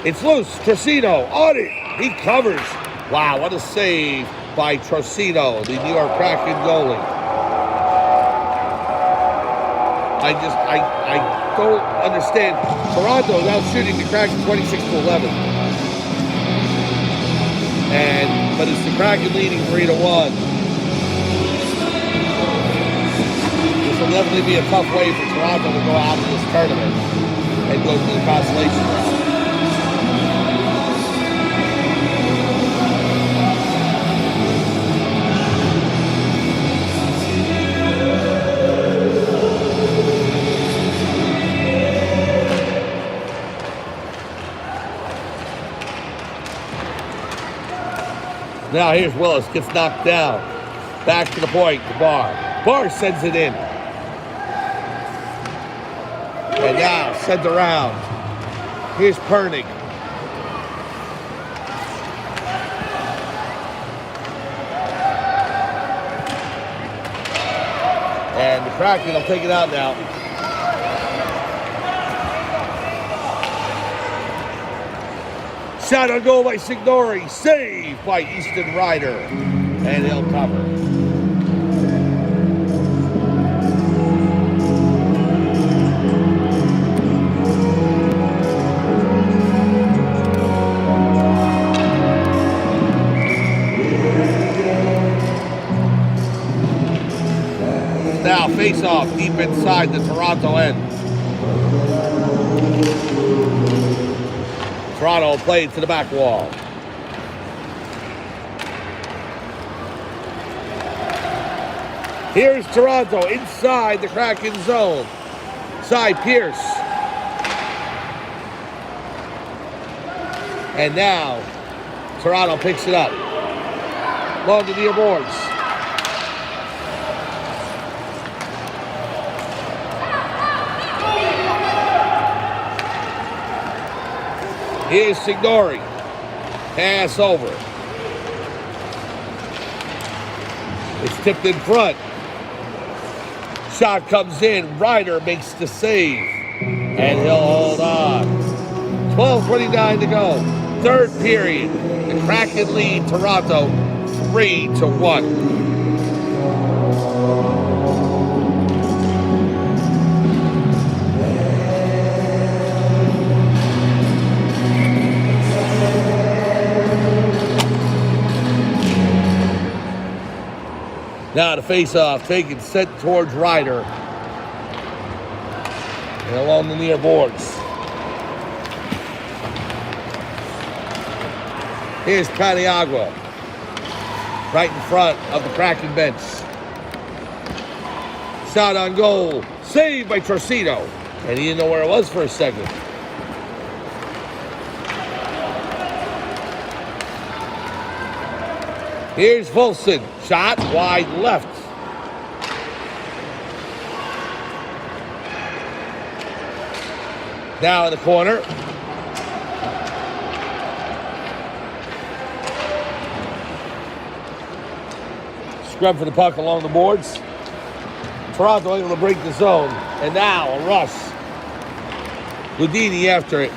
It's loose. Tracino on it. He covers. Wow, what a save by Tracino, the New York Kraken goalie. I don't understand. Toronto is out shooting the Kraken 26-11. But it's the Kraken leading 3-1. This will definitely be a tough way for Toronto to go out of this tournament and go to the consolation round. Now here's Willis, gets knocked down. Back to the point, to Barr. Barr sends it in. And now, sent around. Here's Pernig. And the Kraken will take it out now. Shot on goal by Signori. Save by Easton Ryder. And he'll cover. Now face off deep inside the Toronto end. Toronto will play to the back wall. Here's Toronto inside the Kraken zone. Side Pierce. And now Toronto picks it up. Long to near boards. Here's Signori. Pass over. It's tipped in front. Shot comes in. Ryder makes the save. And he'll hold on. 12:29 to go. Third period. The Kraken lead Toronto 3-1. Now the face-off, taken, sent towards Ryder. And along the near boards. Here's Paniagua. Right in front of the Kraken bench. Shot on goal. Saved by Trocito. And he didn't know where it was for a second. Here's Wilson. Shot wide left. Now in the corner. Scrub for the puck along the boards. Toronto able to break the zone. And now a rush. Ludini after it.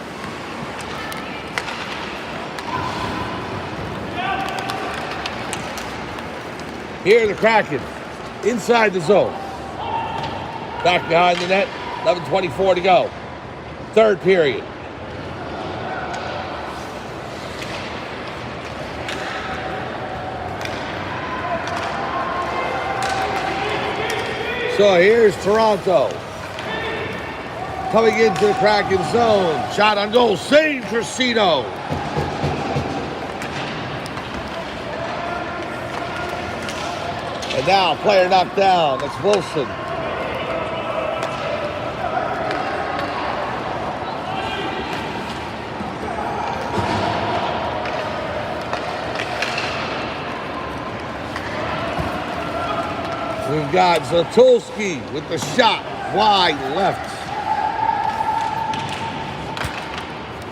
Here are the Kraken, inside the zone. Back behind the net, 11:24 to go. Third period. So here's Toronto. Coming into the Kraken zone. Shot on goal, save Trocito. And now, player knocked down. That's Wilson. We've got Zatulski with the shot wide left.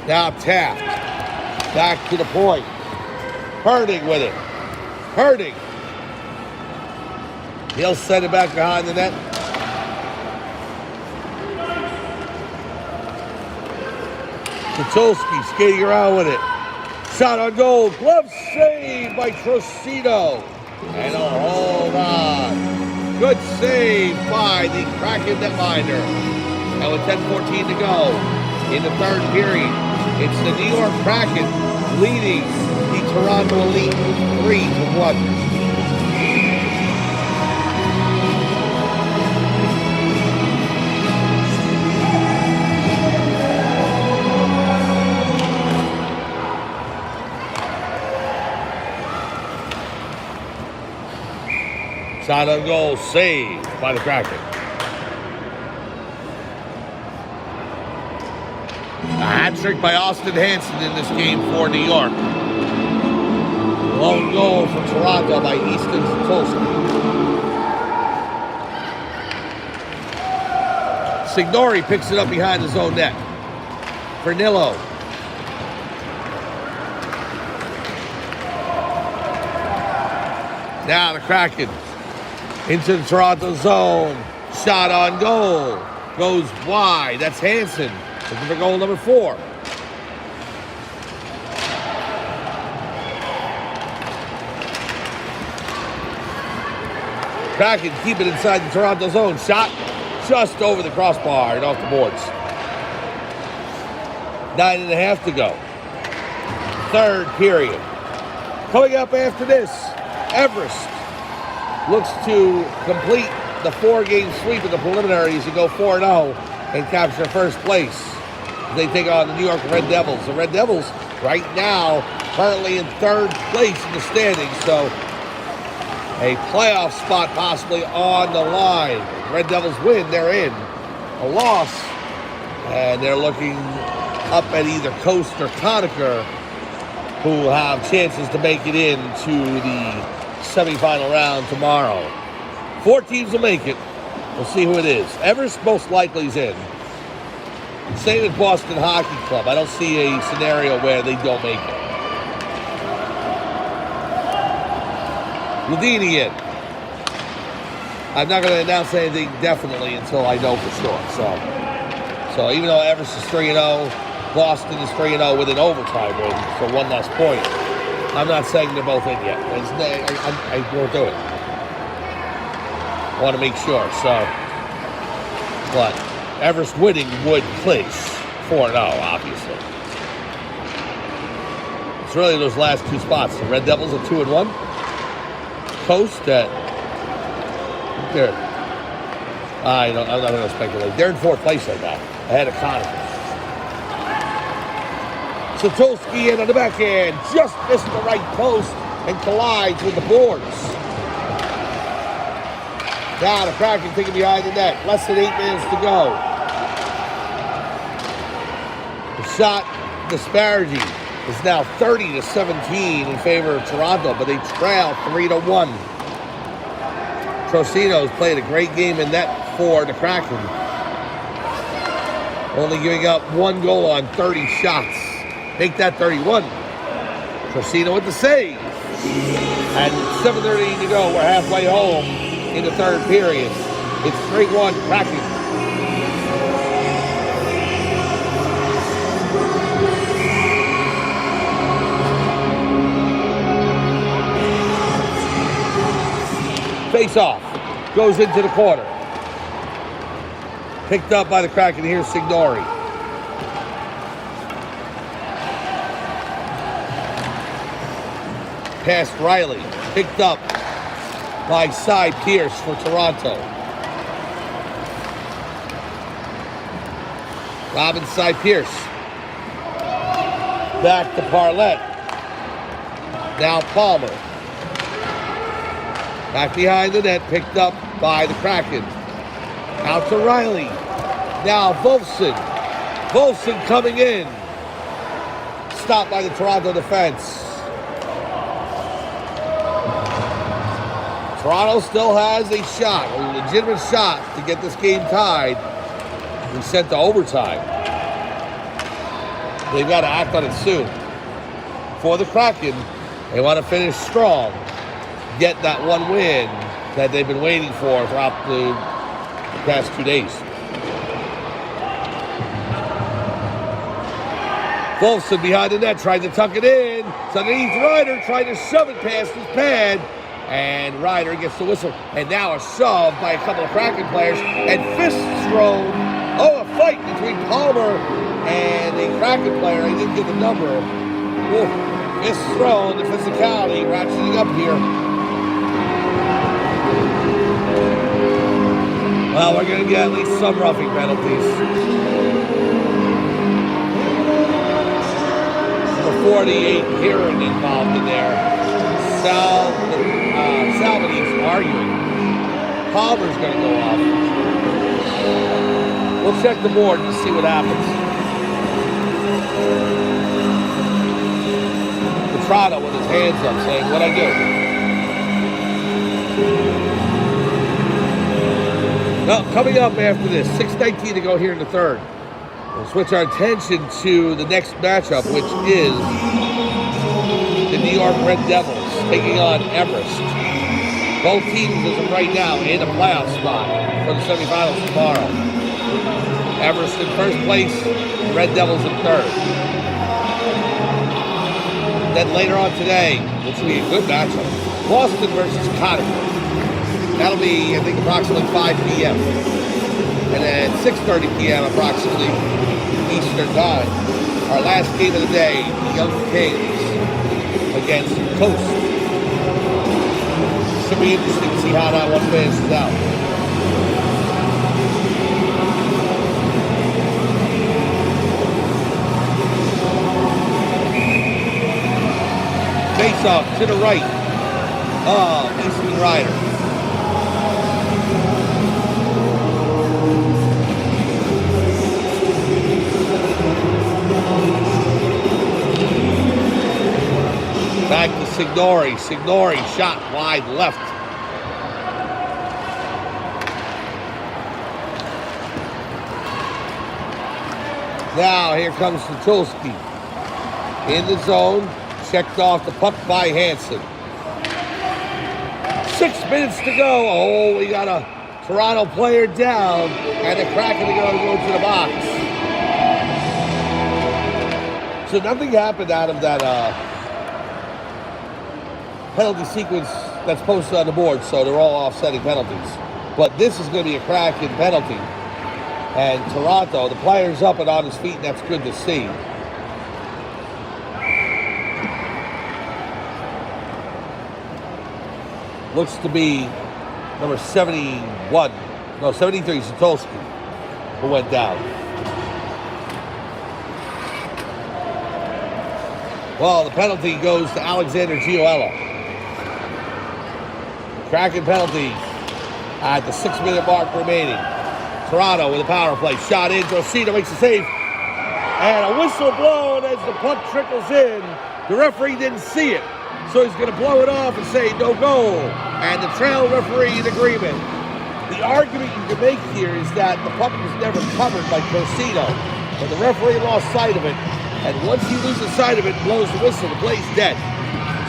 Now Taft. Back to the point. Herding with it. Herding. He'll send it back behind the net. Zatulski skating around with it. Shot on goal. Glove save by Trocito. And a hold on. Good save by the Kraken netminder. And with 10:14 to go in the third period, it's the New York Kraken leading the Toronto Elite 3-1. Shot on goal, saved by the Kraken. A hat trick by Austin Hansen in this game for New York. Lone goal for Toronto by Easton Zatulski. Signori picks it up behind his own net. Vernillo. Now the Kraken. Into the Toronto zone. Shot on goal. Goes wide. That's Hansen. Looking for goal number 4. Kraken keep it inside the Toronto zone. Shot just over the crossbar and off the boards. 9.5 to go. Third period. Coming up after this, Everest looks to complete the 4-game sweep of the preliminaries and go 4-0 and capture first place. They take on the New York Red Devils. The Red Devils right now currently in third place in the standings, so a playoff spot possibly on the line. Red Devils win, they're in. A loss, and they're looking up at either Coast or Conacher, who have chances to make it into the semifinal round tomorrow. 4 teams will make it. We'll see who it is. Everest most likely is in. Same with Boston Hockey Club. I don't see a scenario where they don't make it. Ladini in. I'm not going to announce anything definitely until I know for sure. So even though Everest is 3-0, Boston is 3-0 with an overtime win for one less point, I'm not saying they're both in yet. I won't do it. I want to make sure. But Everest winning would place 4-0, obviously. It's really those last two spots. The Red Devils are 2-1. Coast at they're I'm not going to speculate. They're in fourth place right now, ahead of Connor. Satulski in on the backhand, just missed the right post and collides with the boards. Now the Kraken taking behind the net. Less than 8 minutes to go. The shot disparity is now 30-17 in favor of Toronto, but they trail 3-1. Trocino's played a great game in net for the Kraken. Only giving up 1 goal on 30 shots. Make that 31. Trocino with the save. And 7:30 to go. We're halfway home in the third period. It's 3-1 Kraken. Face off. Goes into the corner. Picked up by the Kraken. Here's Signori. Past Riley. Picked up by Cy Pierce for Toronto. Robin Cy Pierce. Back to Parlett. Now Palmer. Back behind the net, picked up by the Kraken. Out to Riley. Now Wolfson. Wolfson coming in. Stopped by the Toronto defense. Toronto still has a shot, a legitimate shot to get this game tied and sent to overtime. They've got to act on it soon. For the Kraken, they want to finish strong. Get that one win that they've been waiting for throughout the past 2 days. Wolfson behind the net, trying to tuck it in. It's underneath Ryder, trying to shove it past his pad. And Ryder gets the whistle. And now a shove by a couple of Kraken players. And fists thrown. Oh, a fight between Palmer and a Kraken player. I didn't get the number. Ooh, fists thrown, the physicality ratcheting up here. Well, we're going to get at least some roughing penalties. Number 48, Heron involved in there. Salvini's arguing. Palmer's going to go off. We'll check the board and see what happens. Petrano with his hands up saying, what'd I do? Well, coming up after this, 6:19 to go here in the third. We'll switch our attention to the next matchup, which is the New York Red Devils taking on Everest. Both teams, as of right now, in a playoff spot for the semifinals tomorrow. Everest in first place, the Red Devils in third. Then later on today, which will be a good matchup, Boston versus Connor. That'll be, I think, approximately 5 p.m. And then 6:30 p.m. approximately Eastern time. Our last game of the day, the Young Kings against Coast. Should be interesting to see how that one finishes out. Face off to the right of Easton Ryder. Back to Signori. Signori shot wide left. Now here comes Satulski. In the zone. Checked off the puck by Hansen. 6 minutes to go. Oh, we got a Toronto player down. And the Kraken are going to go to the box. So nothing happened out of that penalty sequence that's posted on the board. So they're all offsetting penalties. But this is going to be a Kraken penalty. And Toronto, the player's up and on his feet, and that's good to see. Looks to be number 73, Satulski, who went down. Well, the penalty goes to Alexander Gioella. Kraken penalty at the 6-minute mark remaining. Toronto with a power play. Shot in. Drosito makes a save. And a whistle blown as the puck trickles in. The referee didn't see it. So he's going to blow it off and say no goal. And the trail referee in agreement. The argument you can make here is that the puck was never covered by Drosito. But the referee lost sight of it. And once he loses sight of it, blows the whistle, the play's dead.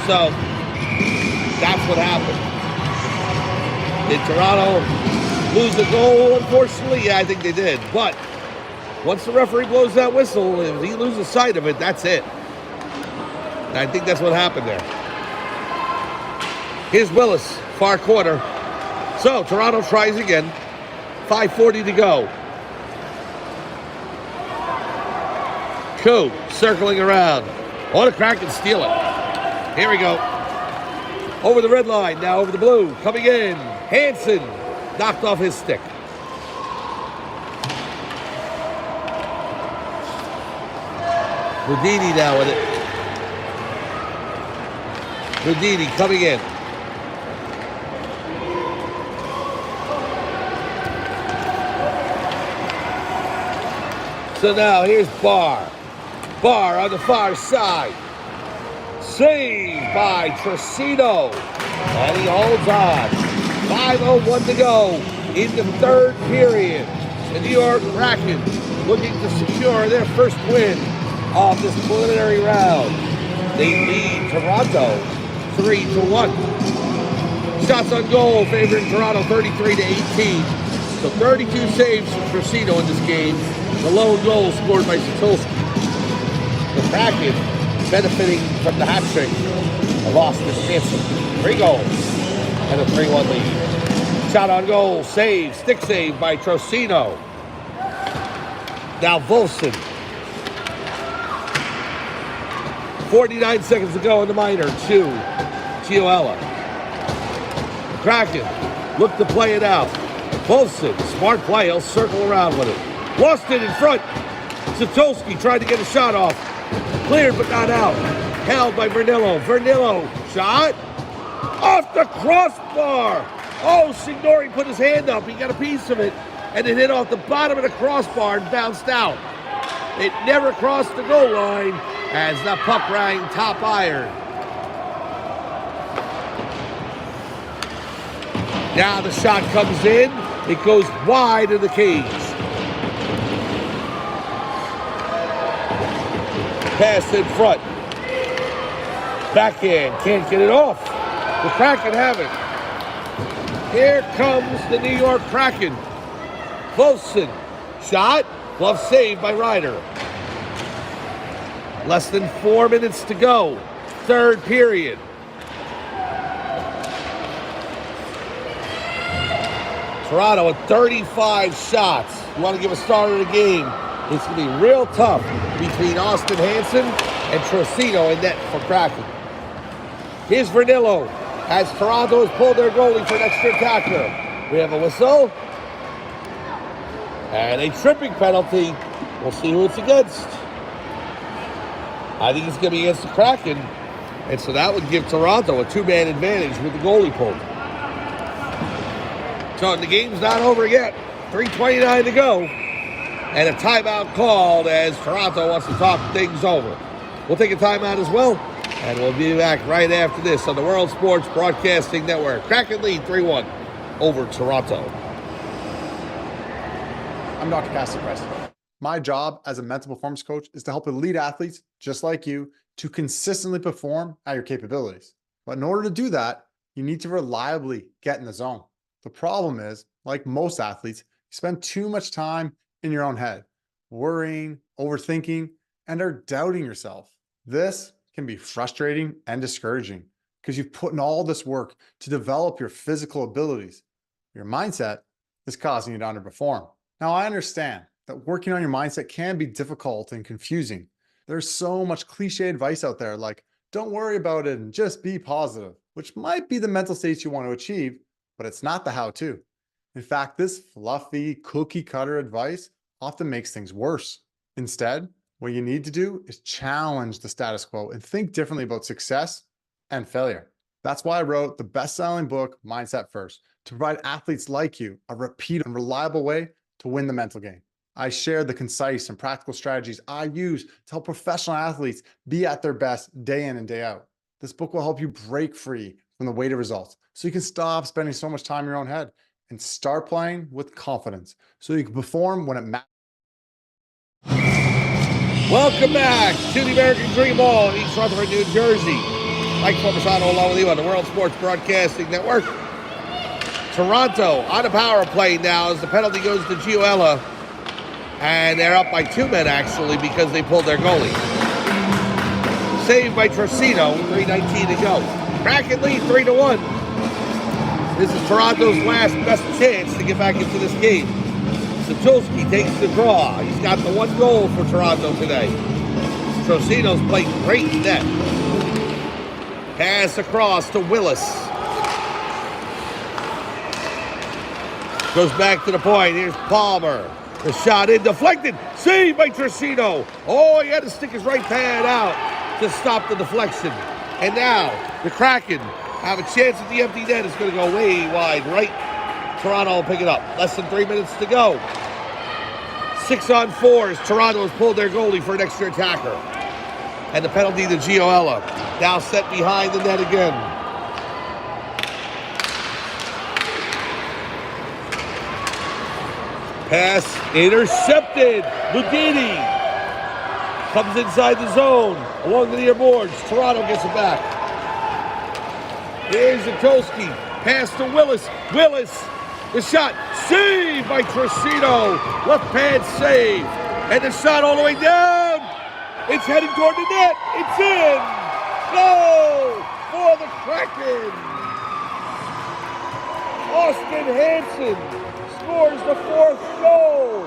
So that's what happened. Did Toronto lose the goal, unfortunately? Yeah, I think they did. But once the referee blows that whistle, if he loses sight of it, that's it. And I think that's what happened there. Here's Willis, far corner. So Toronto tries again. 5:40 to go. Koo circling around. Oh, the Kraken steal it. Here we go. Over the red line, now over the blue. Coming in. Hansen knocked off his stick. Houdini now with it. Houdini coming in. So now here's Barr. Barr on the far side. Saved by Drosito. And he holds on. 5:01 to go in the third period. The New York Kraken looking to secure their first win of this preliminary round. They lead Toronto 3-1. Shots on goal favoring Toronto 33-18. So 32 saves from Drosito in this game. The lone goal scored by Satulski. The Kraken benefiting from the hat trick of Austin Hansen. 3 goals and a 3-1 lead. Shot on goal, save, stick save by Drosito. Now Volson. 49 seconds to go in the minor to Gioella. Kraken look to play it out. Volson, smart play, he'll circle around with it. Lost it in front. Satulski tried to get a shot off. Cleared but not out. Held by Vernillo. Vernillo, shot. Off the crossbar. Oh, Signori put his hand up. He got a piece of it. And it hit off the bottom of the crossbar and bounced out. It never crossed the goal line as the puck rang top iron. Now the shot comes in. It goes wide of the cage. Pass in front. Backhand. Can't get it off. The Kraken have it. Here comes the New York Kraken. Volson. Shot. Glove saved by Ryder. Less than 4 minutes to go. Third period. Toronto with 35 shots. You want to give a start of the game. It's going to be real tough between Austin Hansen and Drosito in net for Kraken. Here's Vernillo as Toronto has pulled their goalie for an extra attacker. We have a whistle and a tripping penalty. We'll see who it's against. I think it's going to be against the Kraken, and so that would give Toronto a 2-man advantage with the goalie pulled. So the game's not over yet. 3:29 to go. And a timeout called as Toronto wants to talk things over. We'll take a timeout as well. And we'll be back right after this on the World Sports Broadcasting Network. Kraken lead 3-1 over Toronto. I'm Dr. Cassie Preston. My job as a mental performance coach is to help elite athletes just like you to consistently perform at your capabilities. But in order to do that, you need to reliably get in the zone. The problem is, like most athletes, you spend too much time in your own head, worrying, overthinking, and are doubting yourself. This can be frustrating and discouraging because you've put in all this work to develop your physical abilities. Your mindset is causing you to underperform. Now, I understand that working on your mindset can be difficult and confusing. There's so much cliche advice out there like, don't worry about it and just be positive, which might be the mental state you want to achieve, but it's not the how-to. In fact, this fluffy cookie cutter advice often makes things worse. Instead, what you need to do is challenge the status quo and think differently about success and failure. That's why I wrote the best-selling book, Mindset First, to provide athletes like you a repeat and reliable way to win the mental game. I share the concise and practical strategies I use to help professional athletes be at their best day in and day out. This book will help you break free from the weight of results so you can stop spending so much time in your own head and start playing with confidence so you can perform when it matters. Welcome back to the American Dream Ball in East Rutherford, New Jersey. Mike Forbesano along with you on the World Sports Broadcasting Network. Toronto on a power play now as the penalty goes to Gioella. And they're up by 2 men, actually, because they pulled their goalie. Saved by Trocino, 3:19 to go. Kraken lead 3-1. This is Toronto's last best chance to get back into this game. Satulski takes the draw. He's got the 1 goal for Toronto today. Trocino's played great net. Pass across to Willis. Goes back to the point. Here's Palmer. The shot in, deflected, saved by Trocino. Oh, he had to stick his right pad out to stop the deflection. And now, the Kraken have a chance at the empty net. It's going to go way wide right. Toronto will pick it up. Less than 3 minutes to go. 6-on-4 as Toronto has pulled their goalie for an extra attacker. And the penalty to Gioella. Now set behind the net again. Pass intercepted. Ludini comes inside the zone along the near boards. Toronto gets it back. Here's Zatolski. Pass to Willis. Willis, the shot saved by Trocino. Left pad save. And the shot all the way down. It's heading toward the net. It's in. Goal for the Kraken. Austin Hansen scores the 4th goal.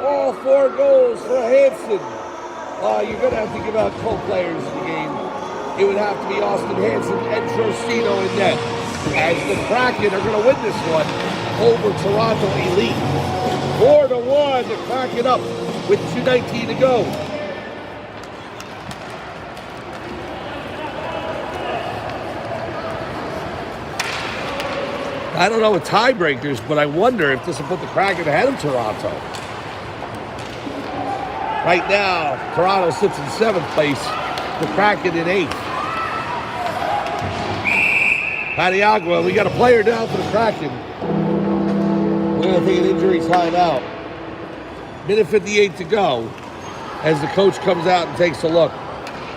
All 4 goals for Hansen. You're going to have to give out co-players in the game. It would have to be Austin Hansen and Trocino in net. As the Kraken are going to win this one over Toronto Elite. 4-1, the Kraken up with 2:19 to go. I don't know with tiebreakers, but I wonder if this will put the Kraken ahead of Toronto. Right now, Toronto sits in 7th place, the Kraken in 8th. Paniagua, we got a player down for the Kraken. We're going to take an injury timeout. Minute 58 to go as the coach comes out and takes a look.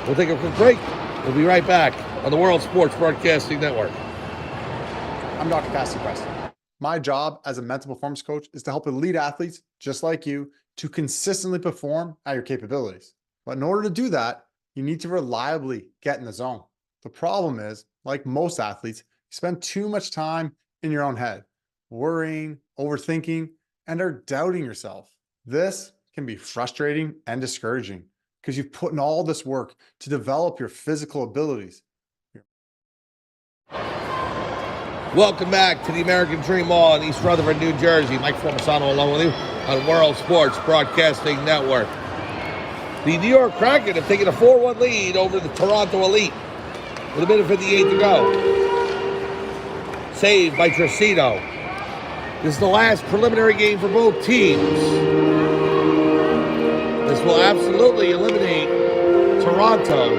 We'll take a quick break. We'll be right back on the World Sports Broadcasting Network. I'm Dr. Cassie Preston. My job as a mental performance coach is to help elite athletes just like you to consistently perform at your capabilities. But in order to do that, you need to reliably get in the zone. The problem is, like most athletes, you spend too much time in your own head, worrying, overthinking, and are doubting yourself. This can be frustrating and discouraging because you've put in all this work to develop your physical abilities. Welcome back to the American Dream Ball in East Rutherford, New Jersey. Mike Forbesano along with you on World Sports Broadcasting Network. The New York Kraken have taken a 4-1 lead over the Toronto Elite with a minute 58 to go. Saved by Trocino. This is the last preliminary game for both teams. This will absolutely eliminate Toronto.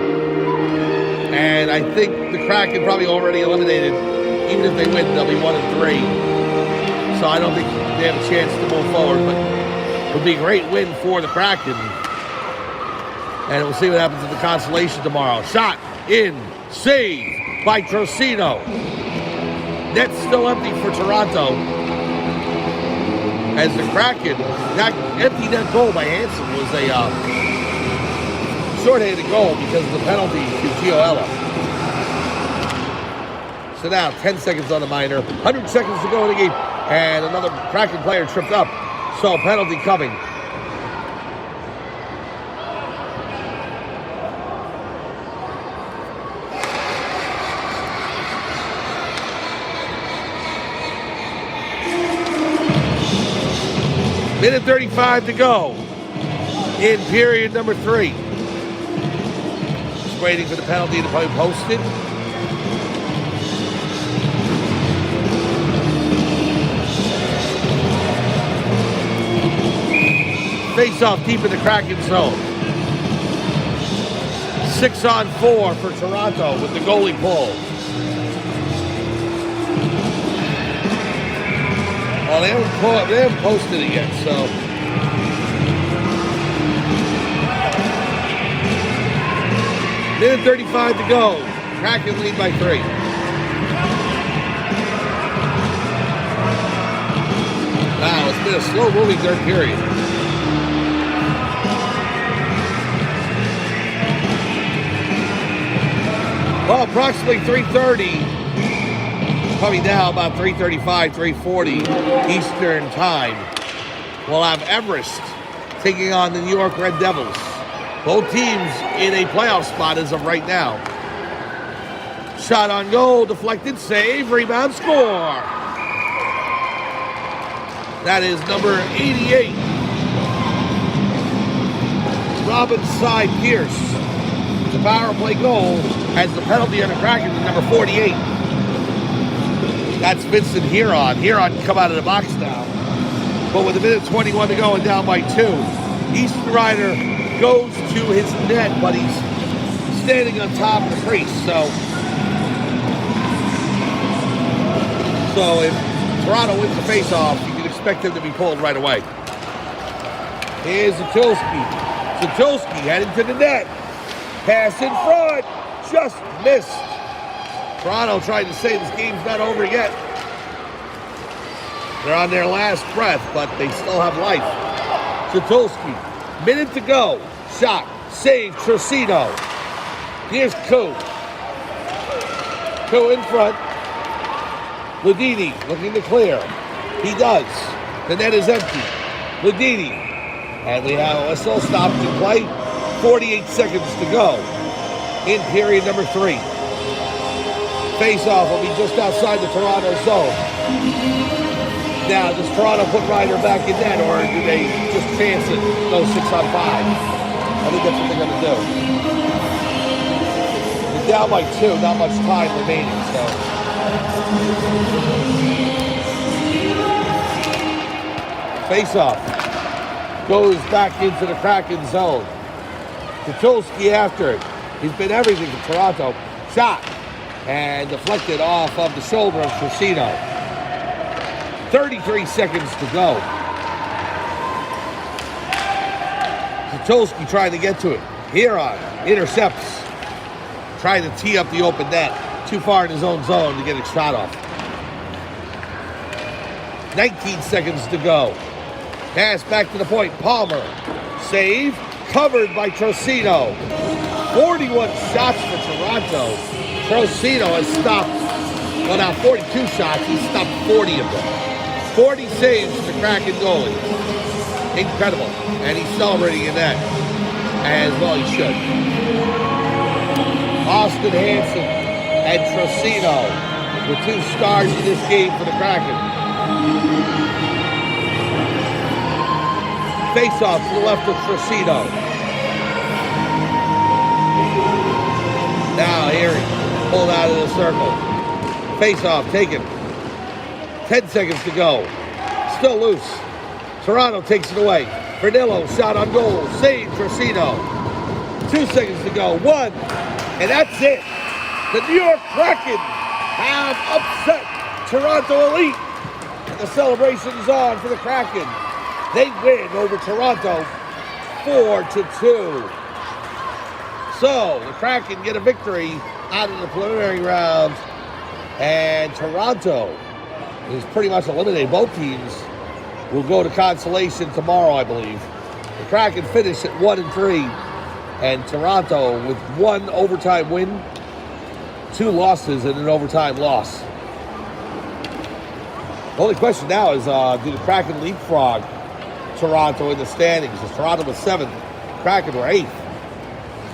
And I think the Kraken probably already eliminated. Even if they win, they'll be 1-3. So I don't think they have a chance to move forward. But would be a great win for the Kraken. And we'll see what happens in the consolation tomorrow. Shot in, save by Trocino. Net's still empty for Toronto. As the Kraken, that empty net goal by Hansen was a short-handed goal because of the penalty to Gioella. So now 10 seconds on the minor, 100 seconds to go in the game, and another Kraken player tripped up. So penalty coming. Minute 35 to go in period number 3. Just waiting for the penalty to be posted. Face off deep in the Kraken zone. 6-on-4 for Toronto with the goalie pull. Well, they haven't posted it yet, so. Minute 35 to go. Kraken lead by 3. Wow, it's been a slow-moving third period. Well, approximately 3:30. Probably now about 3:35, 3:40 Eastern time. We'll have Everest taking on the New York Red Devils. Both teams in a playoff spot as of right now. Shot on goal, deflected, save, rebound, score. That is number 88. Robin Cy Pierce. The power play goal has the penalty on the Kraken to number 48. That's Vincent Huron. Huron can come out of the box now. But with a minute 21 to go and down by 2, Easton Ryder goes to his net, but he's standing on top of the crease. So if Toronto wins the faceoff, you can expect him to be pulled right away. Here's Zatulski. Zatulski heading to the net. Pass in front. Just missed. Toronto trying to say this game's not over yet. They're on their last breath, but they still have life. Zatulski, minute to go. Shot, save, Trocino. Here's Koo. Koo in front. Ludini looking to clear. He does. The net is empty. Ludini. And we have a whistle stopped in play. 48 seconds to go in period number 3. Face-off will be just outside the Toronto zone. Now, does Toronto put Ryder back in net, or do they just chance it, go 6-on-5? I think that's what they're going to do. They're down by 2, not much time remaining, so. Face-off goes back into the Kraken zone. Zatulski after it. He's been everything for Toronto. Shot. And deflected off of the shoulder of Trocino. 33 seconds to go. Zatulski trying to get to it. Huron intercepts. Trying to tee up the open net. Too far in his own zone to get a shot off. 19 seconds to go. Pass back to the point. Palmer. Save. Covered by Trocino. 41 shots for Toronto. Trocino has stopped, well now 42 shots, he's stopped 40 of them. 40 saves for the Kraken goalie. Incredible. And he's celebrating in that. As well he should. Austin Hansen and Trocino, the 2 stars in this game for the Kraken. Face-off to the left of Trocino. Now Erie pulled out of the circle. Face-off taken. 10 seconds to go. Still loose. Toronto takes it away. Verdillo shot on goal. Save Trocino. 2 seconds to go. 1. And that's it. The New York Kraken have upset Toronto Elite. And the celebration is on for the Kraken. They win over Toronto 4-2. So the Kraken get a victory out of the preliminary round, and Toronto is pretty much eliminated. Both teams will go to consolation tomorrow, I believe. The Kraken finish at 1-3, and Toronto with 1 overtime win, 2 losses, and an overtime loss. The only question now is, do the Kraken leapfrog Toronto in the standings? As Toronto was 7th, Kraken were 8th.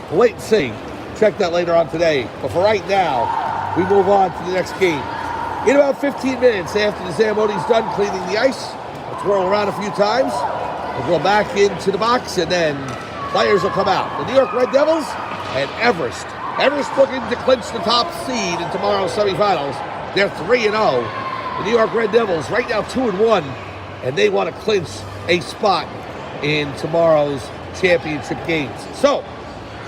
We'll wait and see. Check that later on today. But for right now, we move on to the next game. In about 15 minutes after the Zamoni's done cleaning the ice, we'll twirl around a few times. We'll go back into the box, and then players will come out. The New York Red Devils and Everest. Everest looking to clinch the top seed in tomorrow's semifinals. They're 3-0. The New York Red Devils right now 2-1, and they want to clinch a spot in tomorrow's championship games. So,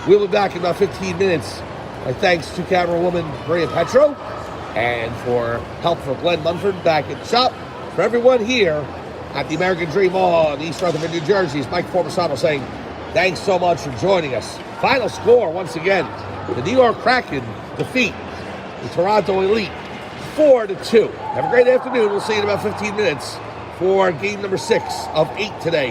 we'll be back in about 15 minutes. My thanks to camerawoman Maria Petro, and for help for Glenn Munford back at the shop. For everyone here at the American Dream Mall in East Rutherford, New Jersey, is Mike Formisano saying thanks so much for joining us. Final score, once again, the New York Kraken defeat the Toronto Elite 4-2. Have a great afternoon. We'll see you in about 15 minutes for game number 6 of 8 today.